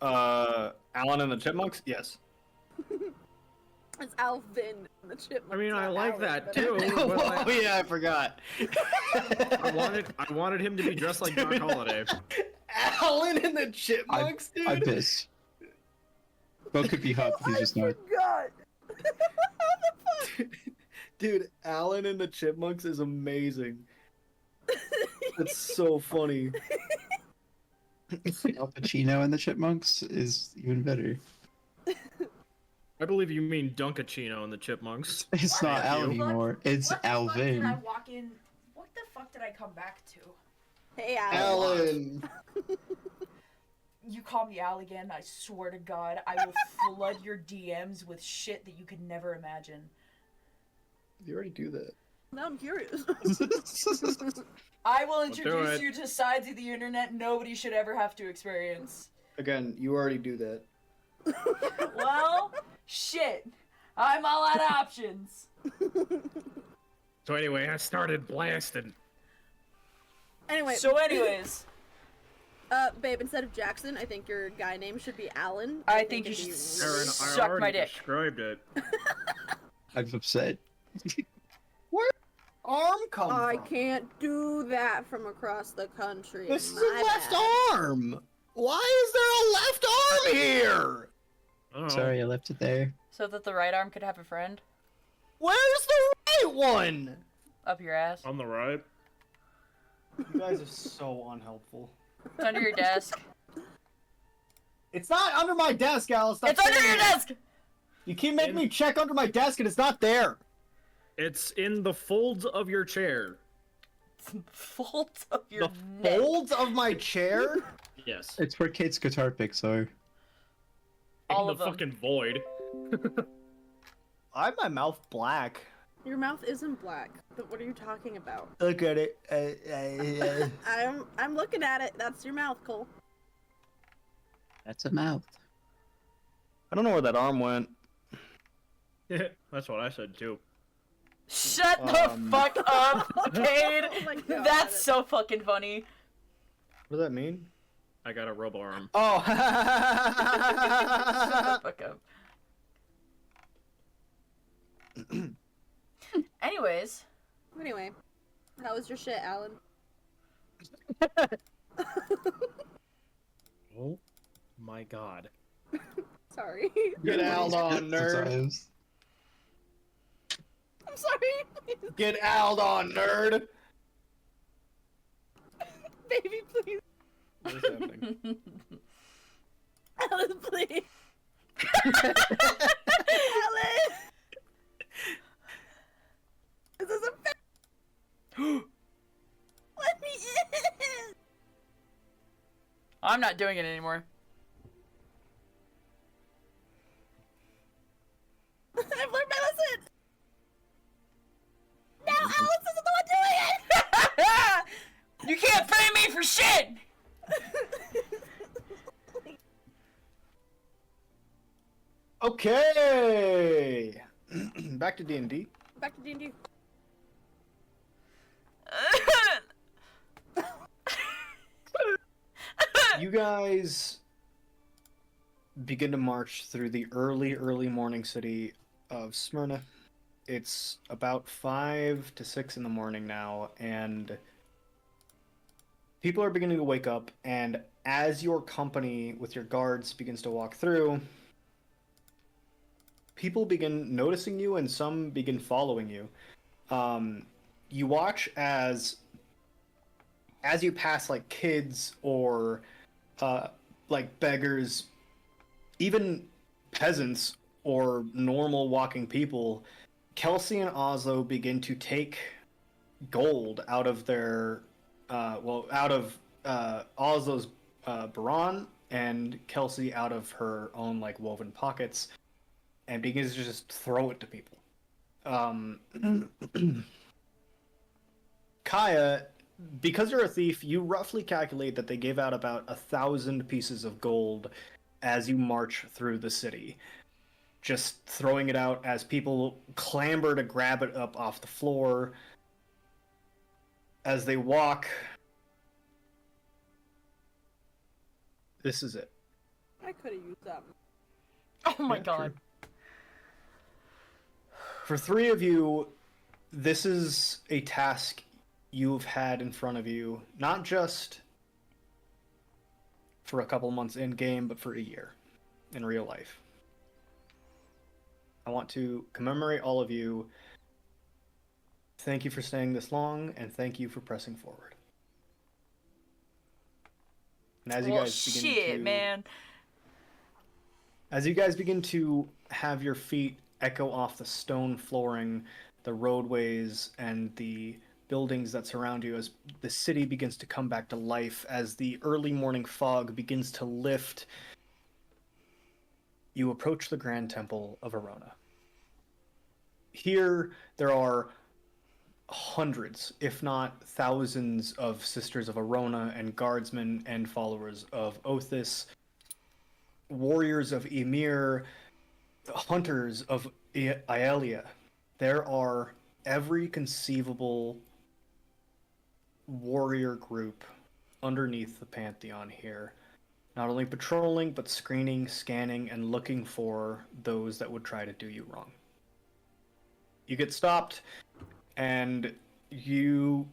Alan and the Chipmunks? Yes. It's Alvin and the Chipmunks. I mean, I not like Alan, that but- too. But Oh yeah, I forgot. I wanted him to be dressed like Doc Holliday. Alan and the Chipmunks, I dude. pissed. Bo could be hot, but he's just I not. forgot. How the fuck? Dude, Alan and the Chipmunks is amazing. That's so funny. Al Pacino and the Chipmunks is even better. I believe you mean Dunkachino and the Chipmunks. It's not Al you. anymore. It's What the fuck did I Alvin. walk in? What the fuck did I come back to? Hey, Alan. Alan. You call me Al again, I swear to God, I will flood your DMs with shit that you could never imagine. You already do that. Now I'm curious. I will do introduce it. you to sides of the internet nobody should ever have to experience. Again, you already do that. Well, shit. I'm all out of options. So anyway, I started blasting. Anyway, So anyways, babe, instead of Jackson, I think your guy name should be Alan. I think you it'd should be Aaron, really- I Suck my already dick. described it. I'm upset. Where arm come I from? can't do that from across the country. This is My a left bad. arm. Why is there a left arm here? Oh, Sorry, I left it there. so that the right arm could have a friend Where's the right one? up your ass. on the right. You guys are so unhelpful. It's under your desk. It's not under my desk, Alice. Stop It's under saying your that. desk! You keep making me check under my desk and it's not there. It's in the folds of your chair. Folds of your The neck. folds of my chair? Yes. It's where Kate's guitar picks are. All in of the them. fucking void. I have my mouth black. Your mouth isn't black. But what are you talking about? Look at it. I'm looking at it. That's your mouth, Cole. That's a mouth. I don't know where that arm went. That's what I said too. Shut the fuck up, Cade! Oh my God. That's so fucking funny. What does that mean? I got a robo arm. Oh. Shut the fuck up. Anyways, Anyway, how was your shit, Alan? Oh my god. Sorry. Get out on, nerd. Sometimes. I'm sorry. Get out on, nerd. Baby, please. What is happening? Alan, please. Alan! This is a Let me in! I'm not doing it anymore. I've learned my lesson! Now Alex isn't the one doing it! You can't frame me for shit! Okay. Back to D&D. Back to D&D. You guys begin to march through the early morning city of Smyrna. It's about 5 to 6 in the morning now, and people are beginning to wake up, and as your company with your guards begins to walk through, people begin noticing you and some begin following you. You watch as you pass like kids or like beggars, even peasants or normal walking people, Kelsey and Oslo begin to take gold out of their out of Oslo's baron, and Kelsey out of her own like woven pockets, and begins to just throw it to people. Kaya, because you're a thief, you roughly calculate that they gave out about 1,000 pieces of gold as you march through the city. Just throwing it out as people clamber to grab it up off the floor. As they walk, this is it. I could have used that. Oh my Yeah, god. For 3 of you, this is a task you've had in front of you, not just for a couple months in game, but for a year in real life. I want to commemorate all of you. Thank you for staying this long, and thank you for pressing forward. And as you Well, guys begin shit, to, man. as you guys begin to have your feet echo off the stone flooring, the roadways, and the buildings that surround you as the city begins to come back to life, as the early morning fog begins to lift. You approach the Grand Temple of Arona. Here, there are hundreds, if not thousands, of Sisters of Arona and guardsmen and followers of Othis, warriors of Ymir, hunters of Aelia. There are every conceivable warrior group underneath the Pantheon here, not only patrolling, but screening, scanning, and looking for those that would try to do you wrong. You get stopped, and you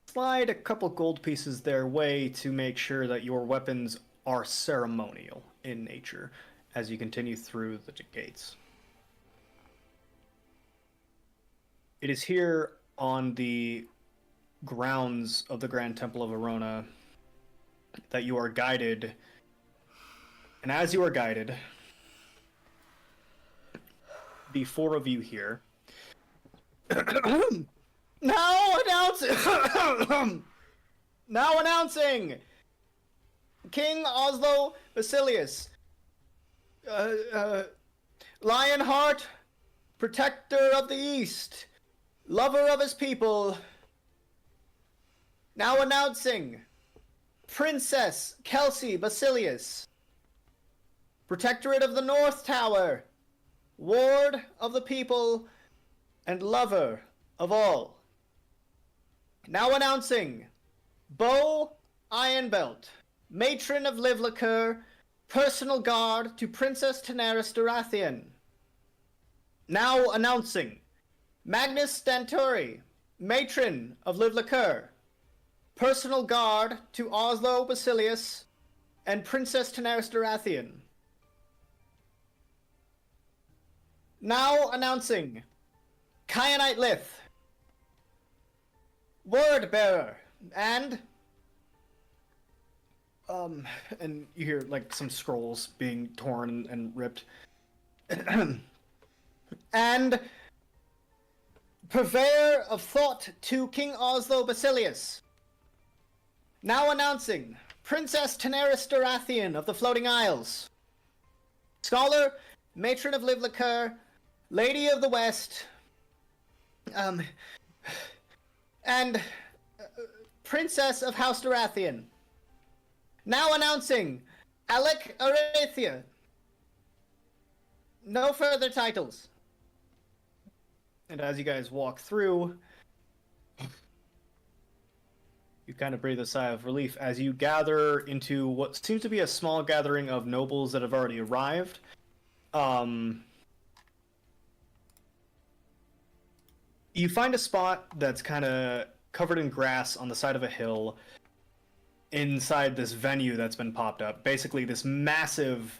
slide a couple gold pieces their way to make sure that your weapons are ceremonial in nature as you continue through the gates. It is here on the grounds of the Grand Temple of Arona that you are guided. And as you are guided, the four of you here now announcing King Oslo Basilius, Lionheart, protector of the East, lover of his people. Now announcing Princess Kelsey Basilius, protectorate of the North Tower, ward of the people, and lover of all. Now announcing Bo Ironbelt, matron of Livlicker, personal guard to Princess Daenerys Baratheon. Now announcing Magnus Stantori, matron of Livlicker, personal guard to Oslo Basilius and Princess Daenerys Baratheon. Now announcing Kyanite Lith, word bearer, and you hear like some scrolls being torn and ripped. And purveyor of thought to King Oslo Basilius. Now announcing Princess Daenerys Baratheon of the Floating Isles, scholar, matron of Livlicker, lady of the West, and princess of House Baratheon. Now announcing Alec Arathia. No further titles. And as you guys walk through, you kind of breathe a sigh of relief as you gather into what seems to be a small gathering of nobles that have already arrived. You find a spot that's kind of covered in grass on the side of a hill inside this venue that's been popped up. Basically, this massive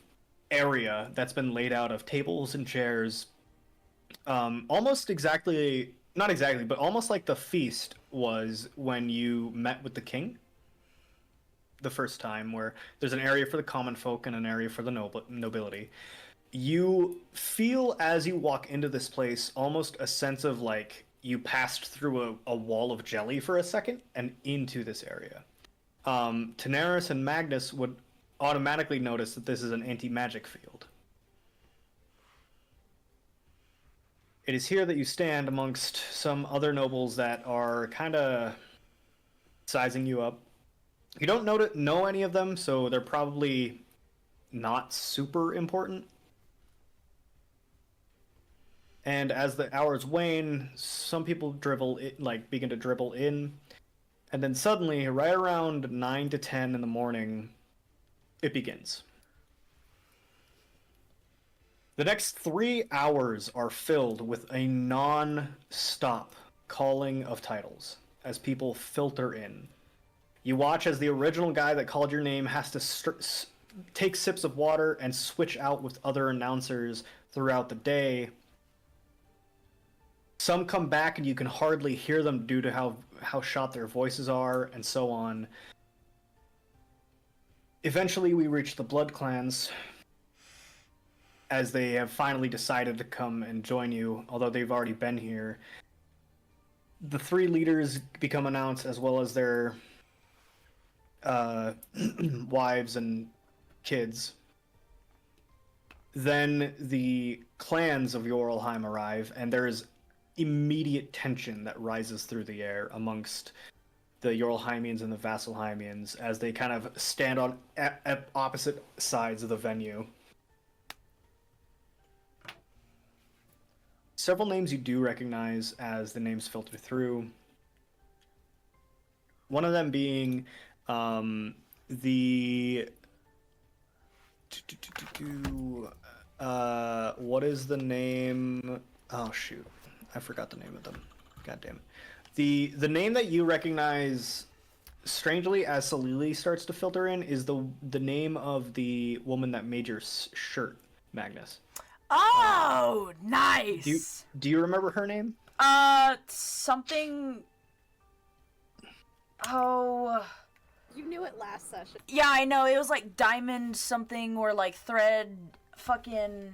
area that's been laid out of tables and chairs. Almost exactly, not exactly, but almost like the feast was when you met with the king the first time, where there's an area for the common folk and an area for the nobility. You feel as you walk into this place almost a sense of like you passed through a wall of jelly for a second and into this area. Daenerys and Magnus would automatically notice that this is an anti-magic field. It is here that you stand amongst some other nobles that are kind of sizing you up. You don't know any of them, so they're probably not super important. And as the hours wane, some people begin to dribble in, and then suddenly, right around 9 to 10 in the morning, it begins. The next 3 hours are filled with a non-stop calling of titles as people filter in. You watch as the original guy that called your name has to take sips of water and switch out with other announcers throughout the day. Some come back and you can hardly hear them due to how shot their voices are, and so on. Eventually we reach the Blood Clans, as they have finally decided to come and join you, although they've already been here. the three leaders become announced, as well as their wives and kids. Then the clans of Jorlheim arrive, and there is immediate tension that rises through the air amongst the Jorlheimians and the Vasselheimians as they kind of stand on opposite sides of the venue. Several names you do recognize as the names filter through. One of them being the what is the name? Oh shoot, I forgot the name of them. Goddamn. The name that you recognize strangely as Salili starts to filter in is the name of the woman that made your shirt, Magnus. Oh, nice. Do you remember her name? Something. Oh. You knew it last session. Yeah, I know. It was like diamond something or like thread fucking.